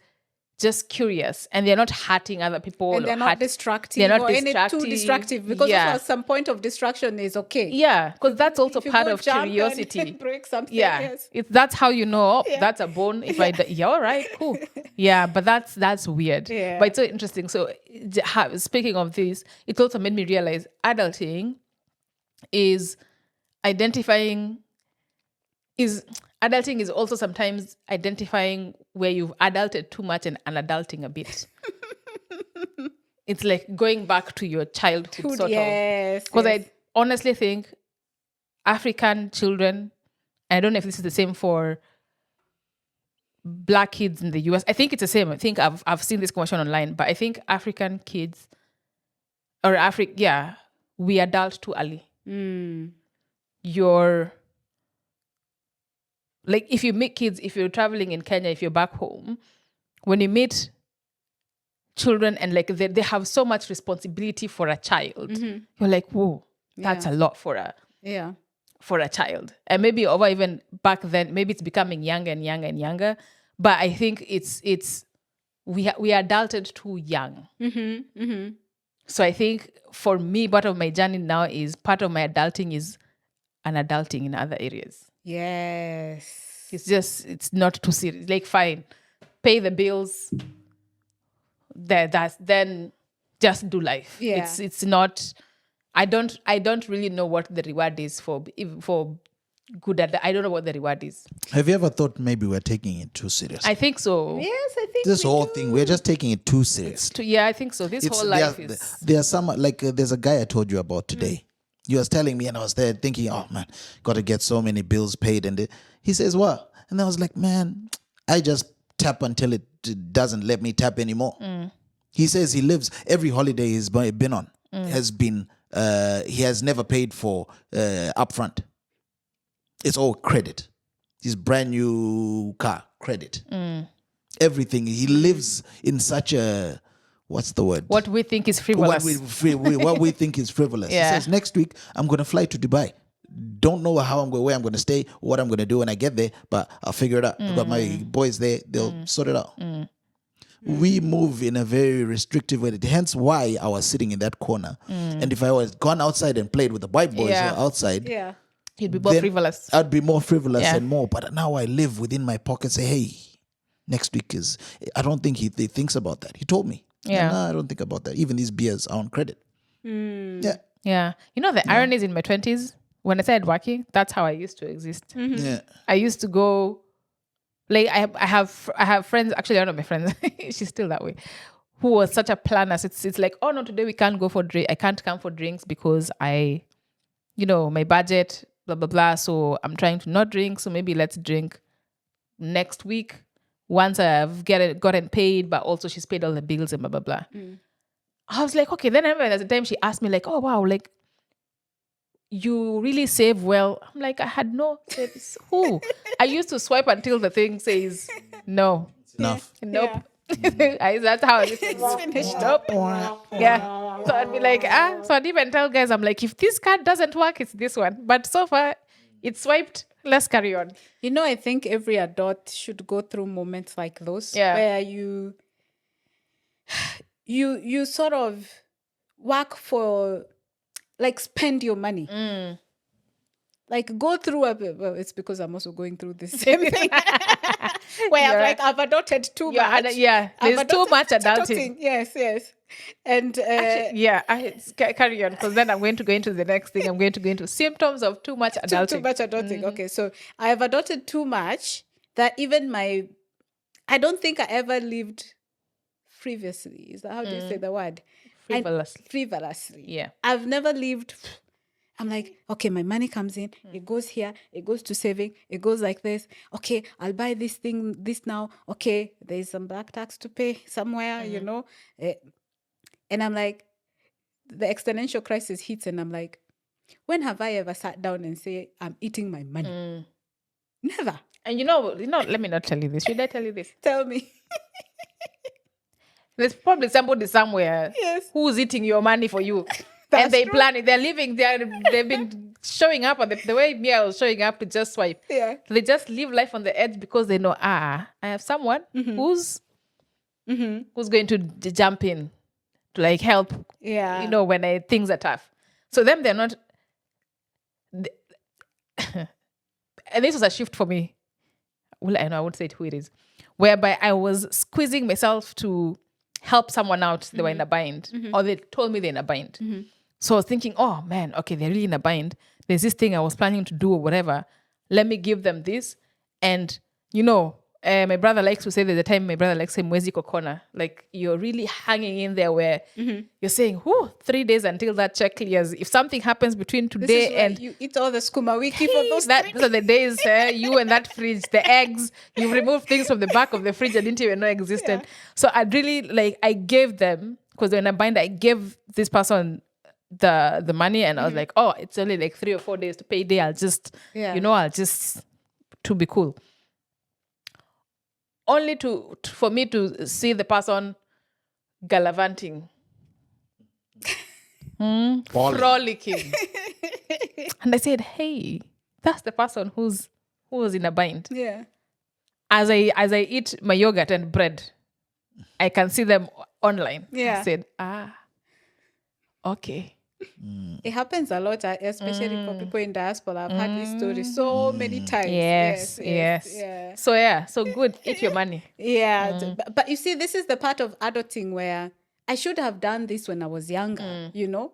just curious and they're not hurting other people, And they're not destructive. they're not or any destructive. too destructive. Because Yeah. also at some point of distraction is okay. Yeah, because that's also If you part go of jump and curiosity. break something. Yeah, Yes. that's how you know that's a bone. If yeah, all right, cool. Yeah, but that's weird. Yeah. But it's so interesting. So speaking of this, it also made me realize adulting is adulting is also sometimes identifying where you've adulted too much and unadulting a bit. It's like going back to your childhood sort of. Yes. Because yes. I honestly think African children, I don't know if this is the same for black kids in the US. I think it's the same. I think I've seen this question online, but I think African kids or we adult too early. You're like, if you meet kids, if you're traveling in Kenya, if you're back home, when you meet children and like they have so much responsibility for a child, you're like, whoa, that's a lot for a child. And maybe over even back then, maybe it's becoming younger and younger and younger. But I think we adulted too young. So I think for me, part of my journey now is part of my adulting is an adulting in other areas. Yes. It's not too serious. Like, fine, pay the bills. Then just do life. Yeah. It's not. I don't really know what the reward is for good at. I don't know what the reward is. Have you ever thought maybe we're taking it too serious? I think so. Yes, I think This whole thing, we're just taking it too serious. I think so. This whole life is. There are some, like, there's a guy I told you about today. He was telling me, and I was there thinking, oh man, got to get so many bills paid. And he says, what? And I was like, man, I just tap until it doesn't let me tap anymore. He says he lives, every holiday he's been on has been, he has never paid for upfront. It's all credit. His brand new car, credit. Everything. He lives in such a, what's the word? What we think is frivolous. What we think is frivolous. Yeah. He says, next week, I'm going to fly to Dubai. Don't know where I'm going to stay, what I'm going to do when I get there, but I'll figure it out. I've got my boys there. They'll sort it out. We move in a very restrictive way. Hence why I was sitting in that corner. And if I was gone outside and played with the white boys who are outside, You'd be more frivolous. I'd be more frivolous and more. But now I live within my pocket. Say, hey, next week is. I don't think he thinks about that. He told me. Yeah. No, I don't think about that. Even these beers are on credit. Yeah. Yeah. You know, the irony is in my 20s, when I started working, that's how I used to exist. Yeah. I used to go, like, I have friends, actually one of my friends, she's still that way, who was such a planner. So it's like, oh no, today we can't go for drink. I can't come for drinks because my budget, blah, blah, blah. So I'm trying to not drink. So maybe let's drink next week once I've gotten paid, but also she's paid all the bills and blah, blah, blah. I was like, okay. Then I remember there's a time she asked me like, oh, wow, like, you really save well. I'm like, I had no savings. Who? I used to swipe until the thing says no. Enough. Nope. That's how it is finished. Nope. Yeah. So I'd be like, So I'd even tell guys, I'm like, if this card doesn't work, it's this one. But so far, it's swiped. Let's carry on. You know, I think every adult should go through moments like those where you sort of work for, like, spend your money. Like, go through it's because I'm also going through the same thing. Where I've adopted too much. There's too much adulting. Yes. And carry on, because then I'm going to go into the next thing. I'm going to go into symptoms of too much adulting. Too much adulting. Okay, so I have adopted too much that even I don't think I ever lived frivolously. Is that how do you say the word? Frivolously. Yeah. I've never lived. I'm like, okay, my money comes in, it goes here, it goes to saving, it goes like this. Okay, I'll buy this now. Okay, there's some back tax to pay somewhere, you know. And I'm like, the existential crisis hits, and I'm like, when have I ever sat down and say, I'm eating my money? Never. And you know, let me not tell you this. Should I tell you this? Tell me. There's probably somebody somewhere who's eating your money for you. And they plan it. They're living. They've been showing up on the way Mia was showing up to just swipe. Yeah. They just live life on the edge because they know, I have someone who's going to jump in to, like, help. Yeah. You know, when things are tough. So them, they're not. And this was a shift for me. Well, I know I won't say it who it is. Whereby I was squeezing myself to help someone out. They were in a bind, or they told me they're in a bind. So I was thinking, oh man, okay, they're really in a bind. There's this thing I was planning to do or whatever. Let me give them this. And, you know, my brother likes to say, there's a time my brother likes to say, mwezi kokona. Like, you're really hanging in there where you're saying, 3 days until that check clears. If something happens between today and... you eat all the skuma wiki for those those are the days you and that fridge, the eggs, you remove things from the back of the fridge I didn't even know existed. So I'd really, like, I gave them, because they're in a bind, I gave this person the money, and I was like, oh, it's only like 3 or 4 days to payday. I'll just to be cool. Only for me to see the person gallivanting, frolicking, and I said, hey, that's the person who was in a bind. Yeah. As I eat my yogurt and bread, I can see them online. Yeah. I said, okay. It happens a lot, especially for people in diaspora. I've had this story so many times. Yes. So good. Eat your money. Yeah. But you see, this is the part of adulting where I should have done this when I was younger, you know?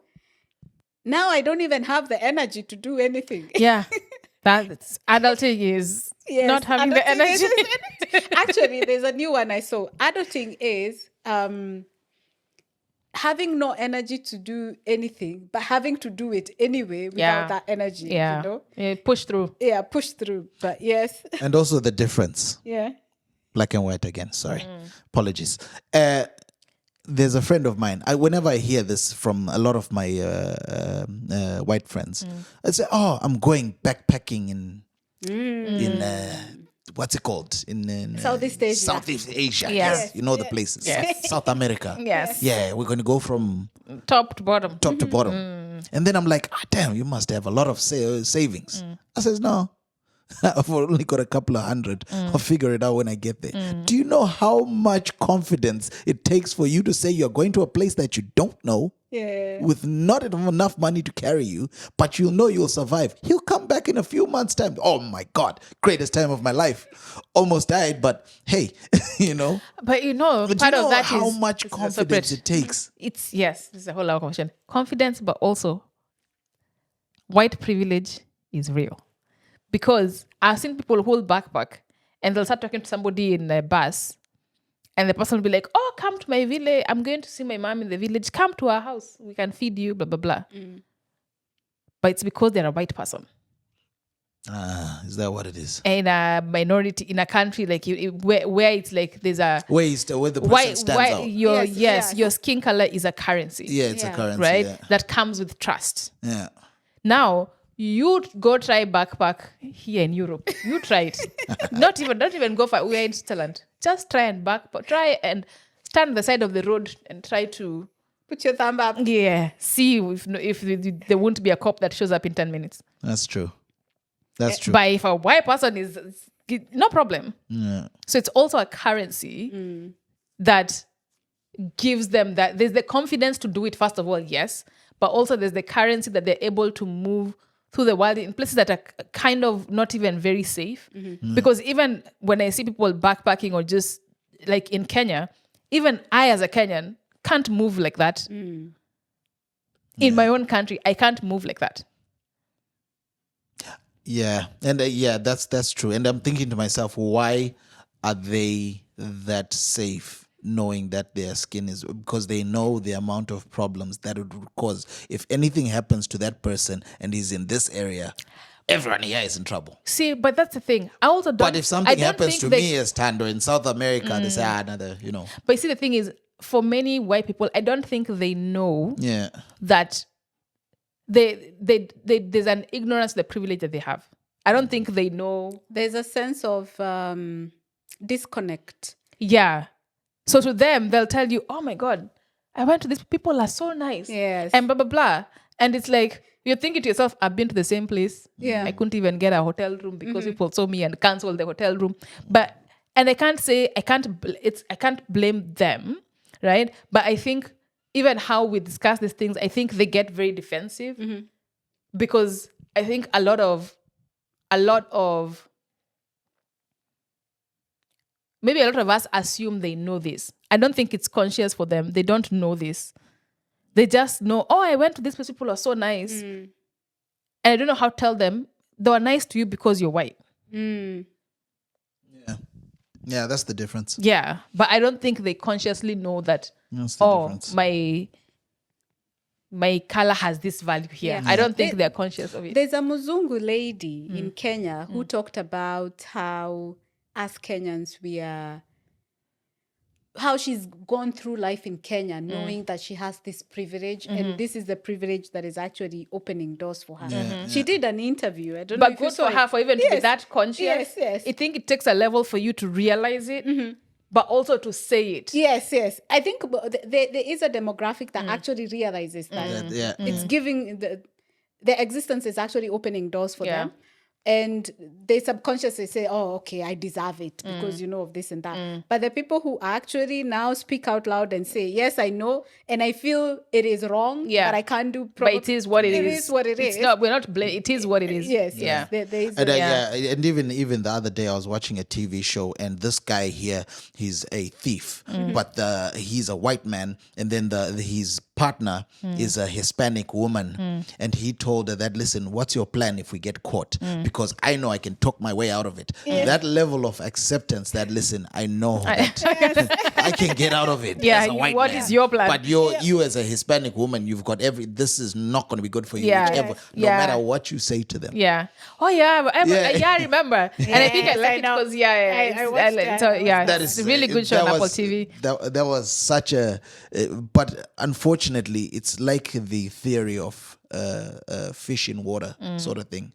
Now I don't even have the energy to do anything. Yeah. That's adulting is not having the energy. Actually, there's a new one I saw. Adulting is having no energy to do anything, but having to do it anyway without that energy. Yeah. You know? Yeah, push through. Yeah, push through. But yes. And also the difference. Yeah. Black and white again. Sorry. Apologies. There's a friend of mine. Whenever I hear this from a lot of my white friends, I say, "Oh, I'm going backpacking in what's it called in Southeast Asia. Southeast Asia. Yeah. Yes, you know the places. Yes. South America. Yes. Yeah, we're going to go from Top to bottom. top to bottom. And then I'm like, damn, you must have a lot of savings. I says, no. I've only got a couple of hundred. I'll figure it out when I get there. Do you know how much confidence it takes for you to say you're going to a place that you don't know with not enough money to carry you, but you'll know you'll survive? He'll come back in a few months' time. Oh my God, greatest time of my life. Almost died, but hey, you know. But part of that how is much confidence it takes. This is a whole other question. Confidence, but also white privilege is real. Because I've seen people hold backpack and they'll start talking to somebody in a bus and the person will be like, oh, come to my village. I'm going to see my mom in the village. Come to our house. We can feed you, blah, blah, blah. But it's because they're a white person. Is that what it is? And a minority in a country like where it's like there's a... Where the person stands out. Your skin color is a currency. Yeah, it's a currency. Right? Yeah. That comes with trust. Yeah. Now... you go try backpack here in Europe. You try it. Not even go for. We're in Switzerland. Just try and backpack. Try and stand on the side of the road and try to put your thumb up. Yeah. See if there won't be a cop that shows up in 10 minutes. That's true. That's true. But if a white person is no problem. Yeah. So it's also a currency that gives them that. There's the confidence to do it. First of all, yes, but also there's the currency that they're able to move through the world in places that are kind of not even very safe. Because even when I see people backpacking or just like in Kenya, even I as a Kenyan can't move like that. In my own country, I can't move like that. Yeah. And that's true. And I'm thinking to myself, why are they that safe? Knowing that their skin is, because they know the amount of problems that it would cause. If anything happens to that person and he's in this area, everyone here is in trouble. See, but that's the thing. I also don't. But if something happens to me as Tando in South America, they say, another, you know. But see, the thing is, for many white people, I don't think they know that there's an ignorance to the privilege that they have. I don't think they know. There's a sense of disconnect. Yeah. So to them, they'll tell you, oh my God, I went to these people are so nice. Yes. And blah, blah, blah. And it's like, you're thinking to yourself, I've been to the same place. Yeah. I couldn't even get a hotel room because people saw me and canceled the hotel room. And I can't blame them, right? But I think even how we discuss these things, I think they get very defensive because I think a lot of maybe a lot of us assume they know this. I don't think it's conscious for them. They don't know this. They just know, oh, I went to this place, people are so nice. And I don't know how to tell them they were nice to you because you're white. Yeah, that's the difference. Yeah, but I don't think they consciously know that, That's the difference. my color has this value here. Yeah. I don't think they're conscious of it. There's a Muzungu lady in Kenya who talked about how as Kenyans, we are how she's gone through life in Kenya, knowing that she has this privilege, and this is the privilege that is actually opening doors for her. She did an interview. I don't know But if you good saw for her it. for even to be Yes. that conscious. Yes. I think it takes a level for you to realize it, but also to say it. Yes. I think there is a demographic that actually realizes that it's giving their existence is actually opening doors for them. And they subconsciously say, oh, okay, I deserve it because you know of this and that. But the people who actually now speak out loud and say, yes, I know, and I feel it is wrong, but I can't do But it is what it is. It is what it is. It's not, we're not it is what it is. Yes. Yeah. There is And and even the other day I was watching a TV show, and this guy here, he's a thief, but he's a white man, and then his partner is a Hispanic woman, and he told her that, listen, what's your plan if we get caught? Because I know I can talk my way out of it. That level of acceptance, that, listen, I know that I can get out of it. Yeah, as a white what man. is your plan? But you as a Hispanic woman, you've got this is not going to be good for you. Yeah. Whichever, no Yeah. matter what you say to them. Yeah. Oh yeah. I remember. And I think I Yes, like I it know. because I watched it. so, yeah, That it's is a really good show on Apple TV. That was such a, but unfortunately, it's like the theory of fish in water sort of thing.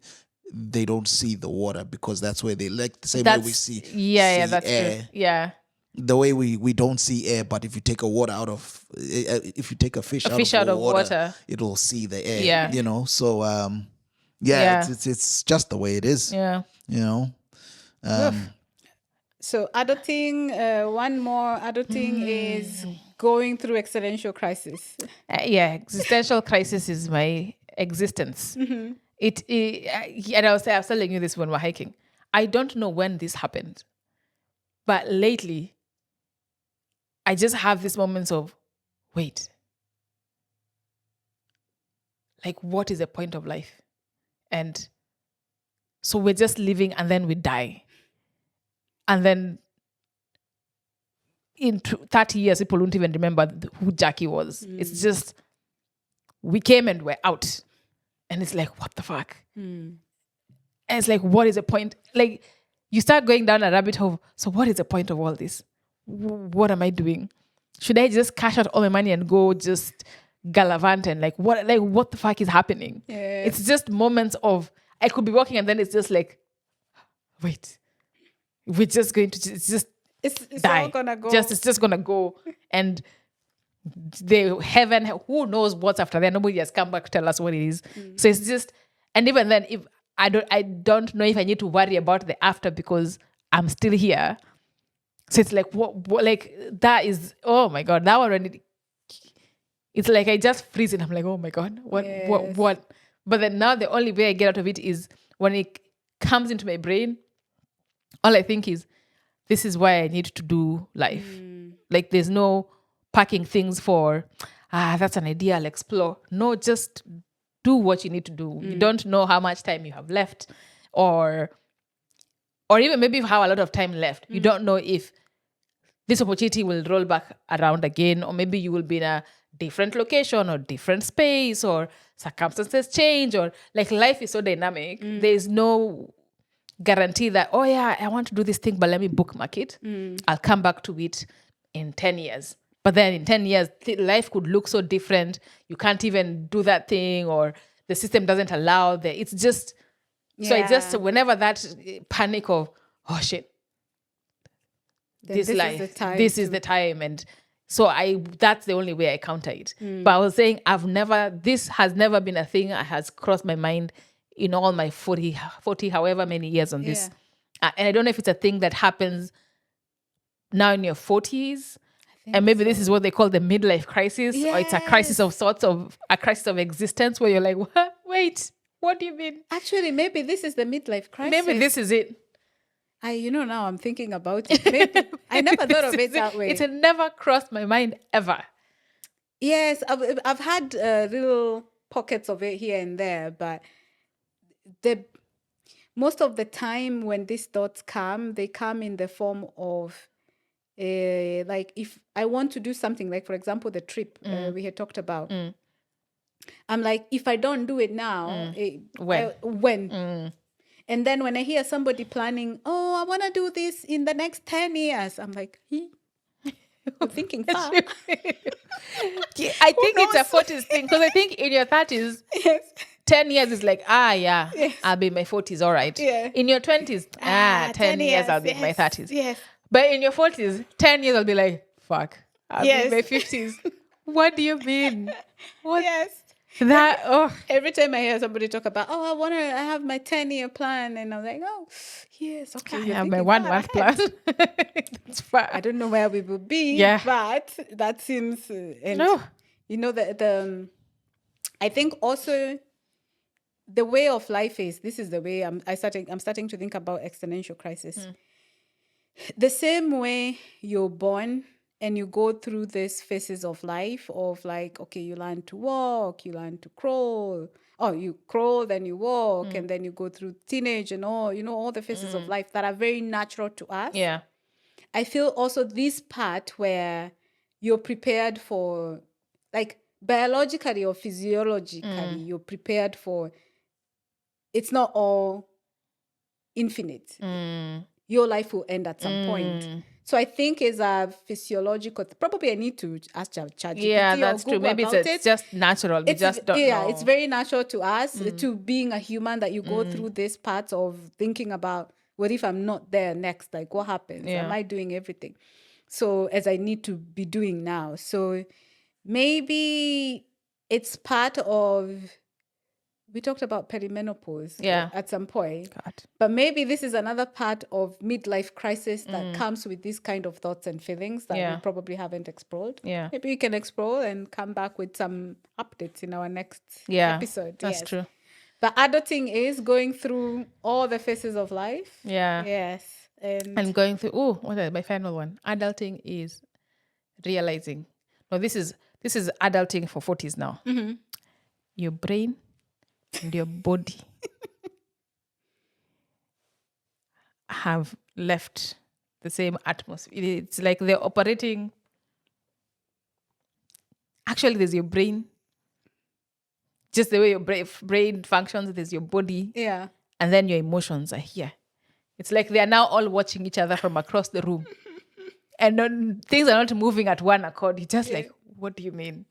They don't see the water because that's where they like the same way we see. That's air. true. Yeah. The way we don't see air, but if you take if you take a fish out of water, it'll see the air. Yeah. You know. So it's just the way it is. Yeah. You know. So adulting, one more adulting is going through existential crisis. Existential crisis is my existence. And I was telling you this when we're hiking. I don't know when this happened, but lately, I just have these moments of, wait, like, what is the point of life? And so we're just living and then we die. And then in 30 years, people won't even remember who Jackie was. It's just, we came and we're out. And it's like, what the fuck? And it's like, what is the point? Like, you start going down a rabbit hole. So what is the point of all this? What am I doing? Should I just cash out all my money and go just gallivant and what the fuck is happening? Yes. It's just moments of, I could be walking and then it's just like, wait, we're just going to, It's die. all gonna go. It's just gonna go. And the heaven, who knows what's after that? Nobody has come back to tell us what it is. So it's just, and even then, if I don't know if I need to worry about the after because I'm still here. So it's like what like that is, oh my God, that one when it's like I just freeze and I'm like, oh my God, what? But then now the only way I get out of it is when it comes into my brain, all I think is, this is why I need to do life. Like there's no packing things for, that's an idea, I'll explore. No, just do what you need to do. You don't know how much time you have left or even maybe you have a lot of time left. You don't know if this opportunity will roll back around again, or maybe you will be in a different location or different space, or circumstances change, or like life is so dynamic. There's no guarantee that, oh yeah, I want to do this thing, but let me bookmark it. I'll come back to it in 10 years. But then in 10 years, life could look so different. You can't even do that thing, or the system doesn't allow that. It's just, so I just, whenever that panic of, oh shit, this life, this is the time. And so that's the only way I counter it. But I was saying, this has never been a thing that has crossed my mind in all my 40 however many years on this. And I don't know if it's a thing that happens now in your 40s. And maybe this is what they call the midlife crisis, or it's a crisis of sorts, of a crisis of existence where you're like, what? Wait, what do you mean? Actually, maybe this is the midlife crisis. Maybe this is it. Now I'm thinking about it. Maybe, I never thought of it that way. It had never crossed my mind ever. Yes, I've had little pockets of it here and there, but most of the time when these thoughts come, they come in the form of like if I want to do something, like for example the trip we had talked about. I'm like, if I don't do it now, when? And then when I hear somebody planning, oh, I want to do this in the next 10 years, I'm like, You're thinking far. I think it's a 40s thing because I think in your 30s, Yes. 10 years is like, I'll be in my 40s, all right. Yeah. In your 20s, 10 years, I'll be in my 30s. Yes. But in your 40s, 10 years, I'll be like, fuck, I'll be in my Yes. 50s. What do you mean? What? Yes. That, Every time I hear somebody talk about, I have my 10-year plan, and I'm like, oh, yes, okay. I you're have my thinking 1 far month ahead. plan. It's fine. I don't know where we will be, Yeah. but that seems, and No. you know, I think also the way of life this is the way I'm starting to think about existential crisis. The same way you're born and you go through these phases of life of like, okay, you learn to walk, you learn to crawl. Oh, you crawl, then you walk, and then you go through teenage and all the phases of life that are very natural to us. Yeah. I feel also this part where you're prepared for, like, biologically or physiologically, you're prepared for, it's not all infinite. Your life will end at some point. So I think it's a physiological, probably I need to ask ChatGPT. Yeah, that's or true. Google Maybe about it's just natural. We It's, just don't know. it's very natural to us, to being a human, that you go through this part of thinking about, what if I'm not there next? Like, what happens? Yeah. Am I doing everything? So as I need to be doing now. So maybe it's part of, we talked about perimenopause at some point. God. But maybe this is another part of midlife crisis that comes with these kind of thoughts and feelings that we probably haven't explored. Yeah. Maybe we can explore and come back with some updates in our next episode. That's true. But adulting is going through all the phases of life. Yeah. Yes. And going through, what is my final one? Adulting is realizing. No, this is adulting for 40s now. Your brain and your body have left the same atmosphere. It's like they're operating. Actually, there's your brain. Just the way your brain functions, there's your body. Yeah. And then your emotions are here. It's like they are now all watching each other from across the room. And things are not moving at one accord. You're just like, what do you mean?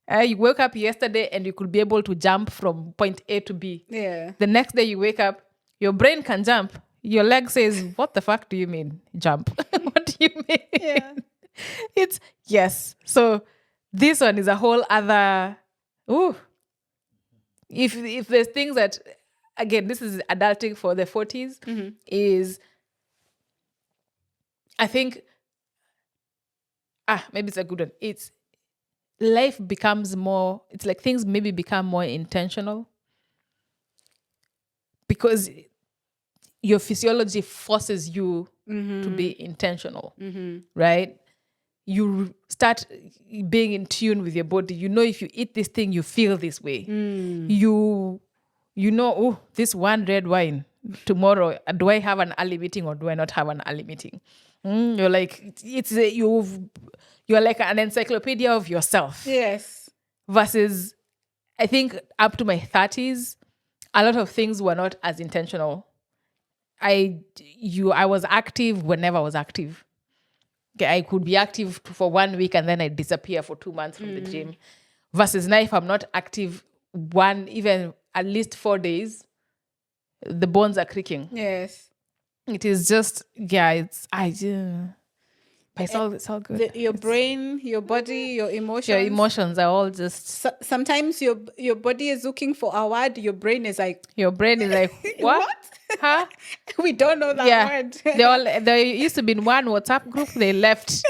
You woke up yesterday and you could be able to jump from point A to B. Yeah. The next day you wake up, your brain can jump. Your leg says, what the fuck do you mean? Jump. What do you mean? Yeah. It's, yes. So this one is a whole other, if there's things that, again, this is adulting for the 40s, is, I think, maybe it's a good one. It's, life becomes more, it's like things maybe become more intentional because your physiology forces you to be intentional, right? You start being in tune with your body. You know, if you eat this thing, you feel this way. You know, this one red wine tomorrow, do I have an early meeting or do I not have an early meeting? You're like, you're like an encyclopedia of yourself. Yes. Versus, I think up to my 30s, a lot of things were not as intentional. I was active whenever I was active. Okay, I could be active for 1 week and then I disappear for 2 months from the gym. Versus now, if I'm not active even at least 4 days, the bones are creaking. Yes. It is just, it's all good. Your brain, your body, your emotions. Your emotions are all just... sometimes your body is looking for a word. Your brain is like... what? Huh? We don't know that word. There used to be in one WhatsApp group. They left.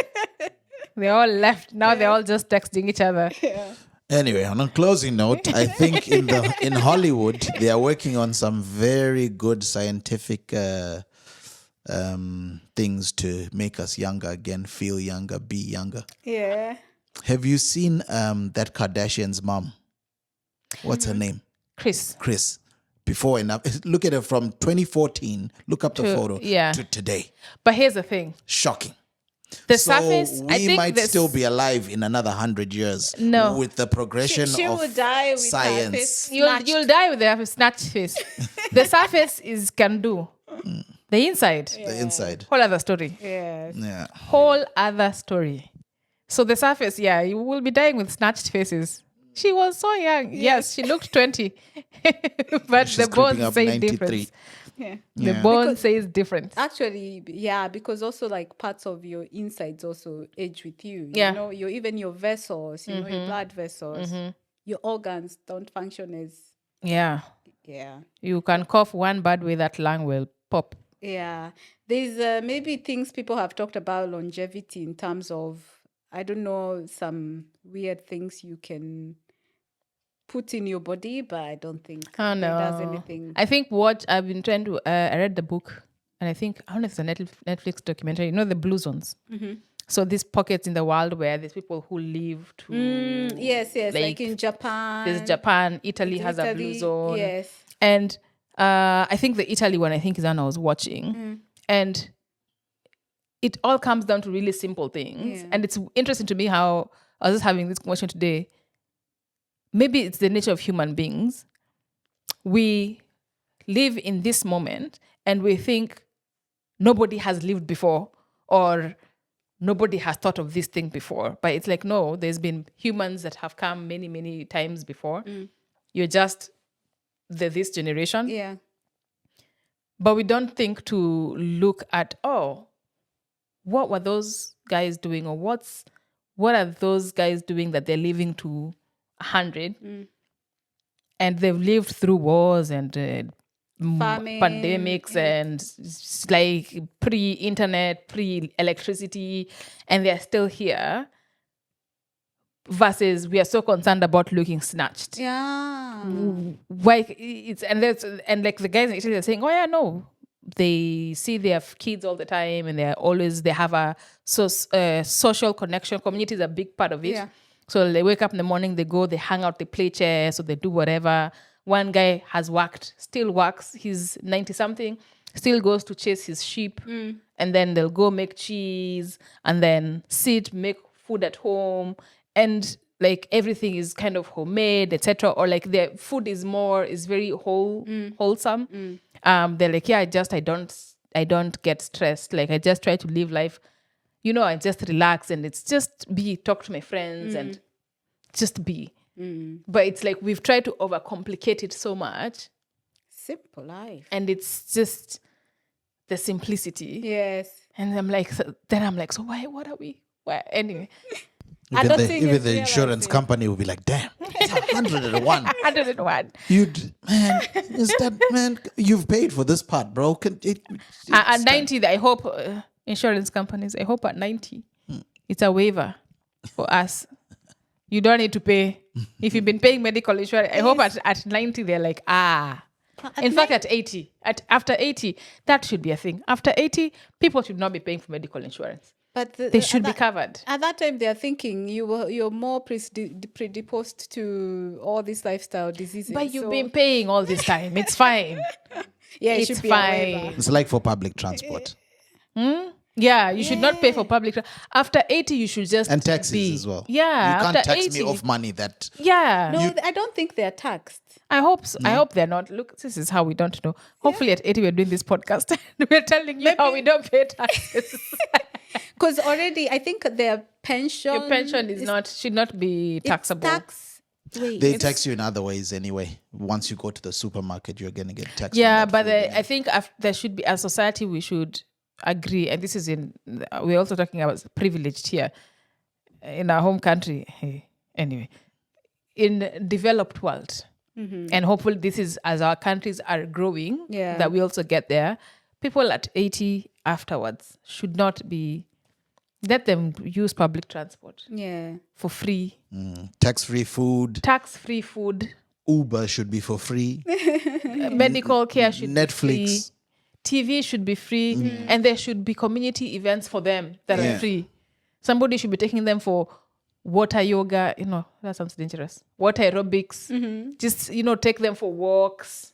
They all left. Now they're all just texting each other. Yeah. Anyway, on a closing note, I think in Hollywood, they are working on some very good scientific things to make us younger again, feel younger, be younger. Yeah. Have you seen that Kardashian's mom? What's her name? Chris. Before and after. Look at her from 2014. Look up the photo to today. But here's the thing. Shocking. The surface, I think might still be alive in another 100 years. No. With the progression she of will die with science. You'll die with the snatch face. The surface can do. The inside. The inside. Whole other story. Yes. Yeah. Whole other story. So the surface, yeah, you will be dying with snatched faces. She was so young. Yes, she looked 20. But She's the creeping bones up say 93. different. Yeah. The Yeah. bone Because- says different. Actually, yeah, because also like parts of your insides also age with you. Yeah. You know, even your vessels, you know, your blood vessels, your organs don't function as, Yeah. yeah. You can cough one bad way, that lung will pop. Yeah. There's maybe things people have talked about longevity in terms of, I don't know, some weird things you can put in your body, but I don't think Oh, it does no. anything. I think what I've been trying to, I read the book, and I think, I don't know if it's a Netflix documentary, you know, the blue zones. So these pockets in the world where there's people who live to... Yes, like in Japan. There's Japan, Italy has a blue Italy, zone. yes. And I think the Italy one, I think, is one I was watching. And it all comes down to really simple things. Yeah. And it's interesting to me how I was just having this conversation today. Maybe it's the nature of human beings. We live in this moment and we think nobody has lived before or nobody has thought of this thing before. But it's like, no, there's been humans that have come many, many times before. You're just this generation. Yeah. But we don't think to look at, oh, what were those guys doing? Or what are those guys doing that they're living to 100? And they've lived through wars and Famine, pandemics and like pre-internet, pre-electricity, and they're still here. Versus we are so concerned about looking snatched. Yeah. Why it's and like the guys in Italy are saying, oh yeah, no, they see their kids all the time and they have a social connection. Community is a big part of it. Yeah. So they wake up in the morning, they go, they hang out, they play chess, or they do whatever. One guy has still works. He's 90 something, still goes to chase his sheep, and then they'll go make cheese and then make food at home. And like everything is kind of homemade, etc. Or like their food is very wholesome. They're like, yeah, I don't get stressed. Like I just try to live life, I just relax and it's just talk to my friends and just be. But it's like we've tried to overcomplicate it so much. Simple life. And it's just the simplicity. Yes. And I'm like, so why, what are we? Why? Anyway. Even the insurance company will be like, damn, it's 101. 101. You've paid for this part, bro. At 90, I hope insurance companies, I hope at 90, it's a waiver for us. You don't need to pay. If you've been paying medical insurance, I hope at 90, they're like, In fact, at 80, after 80, that should be a thing. After 80, people should not be paying for medical insurance. But they should be covered. At that time, they're thinking you're more predisposed to all these lifestyle diseases. But you've been paying all this time. It's fine. Yeah, it's fine. It's like for public transport. Yeah, you should not pay for public. After 80, you should just and taxes as well. Yeah, you can't after tax 80, me off money that. Yeah, no, I don't think they're taxed. I hope so. I hope they're not. Look, this is how we don't know. Hopefully, at 80, we're doing this podcast. We're telling you how we don't pay taxes. Because already, I think their pension. Your pension should not be taxable. They tax you in other ways anyway. Once you go to the supermarket, you're going to get taxed. Yeah, but I think there should be, as society, we should agree. And this is we're also talking about privileged here in our home country. Anyway, in developed world. And hopefully this is as our countries are growing, that we also get there. People at 80 afterwards should not be, let them use public transport. Yeah. For free. Tax-free food. Tax-free food. Uber should be for free. Medical care should Netflix. be free. TV should be free. And there should be community events for them that are free. Somebody should be taking them for water yoga, that sounds dangerous. Water aerobics. Just, take them for walks.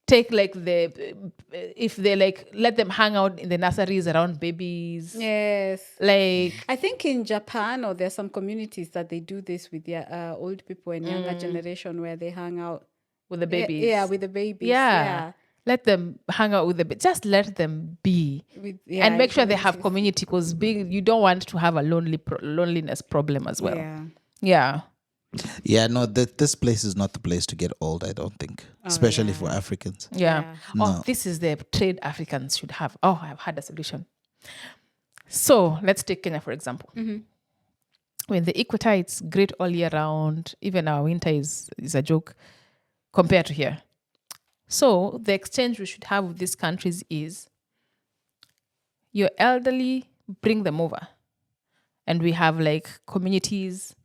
Take if they let them hang out in the nurseries around babies. Yes. I think in Japan, or there's some communities that they do this with their old people and younger generation where they hang out with the babies. Yeah, with the babies. Yeah. let them hang out with them. Just let them be. And make sure they have community, because you don't want to have a loneliness problem as well. Yeah. Yeah, no, this place is not the place to get old, I don't think. Especially for Africans. Yeah. Oh, this is the trade Africans should have. Oh, I've had a solution. So let's take Kenya, for example. When the equator, it's great all year round. Even our winter is a joke compared to here. So the exchange we should have with these countries is your elderly, bring them over. And we have like communities.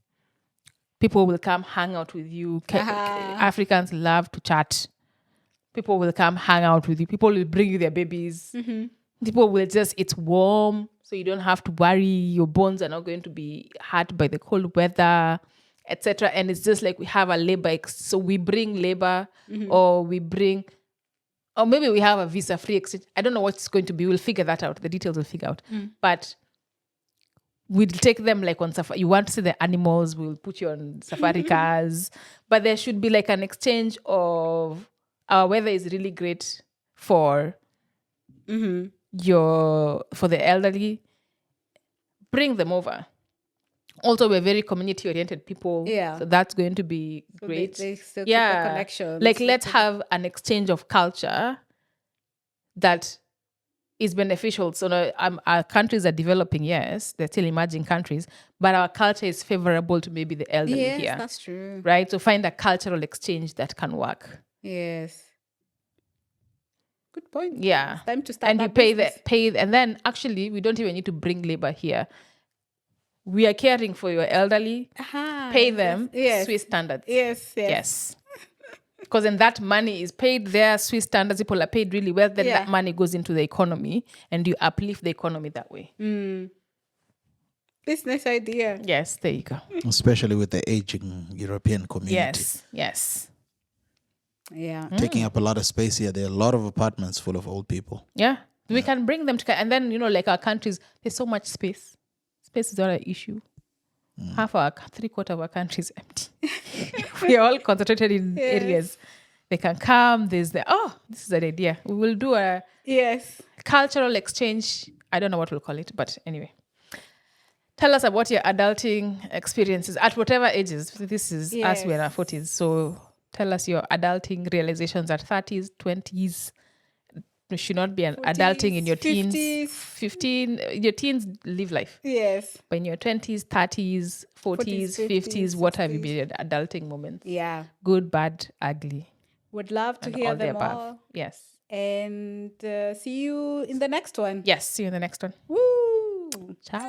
People will come hang out with you. Africans love to chat. People will come hang out with you. People will bring you their babies. People will it's warm, so you don't have to worry. Your bones are not going to be hurt by the cold weather, etc. And it's just like we have a labor. So we bring labor, or maybe we have a visa-free exchange. I don't know what it's going to be. We'll figure that out. The details we'll figure out. But we'll take them like on safari. You want to see the animals, we'll put you on safari cars. But there should be like an exchange of our weather is really great for for the elderly. Bring them over. Also, we're very community-oriented people. Yeah. So that's going to be great. They still keep the connection. Like, let's have an exchange of culture that is beneficial. So our countries are developing, yes. They're still emerging countries. But our culture is favorable to maybe the elderly here. Yes, that's true. Right? So find a cultural exchange that can work. Yes. Good point. Yeah. It's time to start. And you pay, and then actually, we don't even need to bring labor here. We are caring for your elderly. Pay them Swiss standards. Yes. Because then that money is paid there, Swiss standards, people are paid really well. Then that money goes into the economy and you uplift the economy that way. Business idea. Yes, there you go. Especially with the aging European community. Yes. Yeah. Taking up a lot of space here. There are a lot of apartments full of old people. Yeah. We can bring them to, and then, like our countries, there's so much space. Space is not an issue. Half three-quarters of our country is empty. We are all concentrated in areas. They can come. This is an idea. We will do a cultural exchange. I don't know what we'll call it, but anyway. Tell us about your adulting experiences at whatever ages. This is us, we're in our 40s. So tell us your adulting realizations at 30s, 20s. You should not be 40s, adulting in your 50s. teens. 15, your teens live life. Yes. But in your 20s, 30s, 40s, 50s, what have you been adulting moments? Yeah. Good, bad, ugly. Would love to hear them all. Yes. And see you in the next one. Yes, see you in the next one. Woo! Ciao.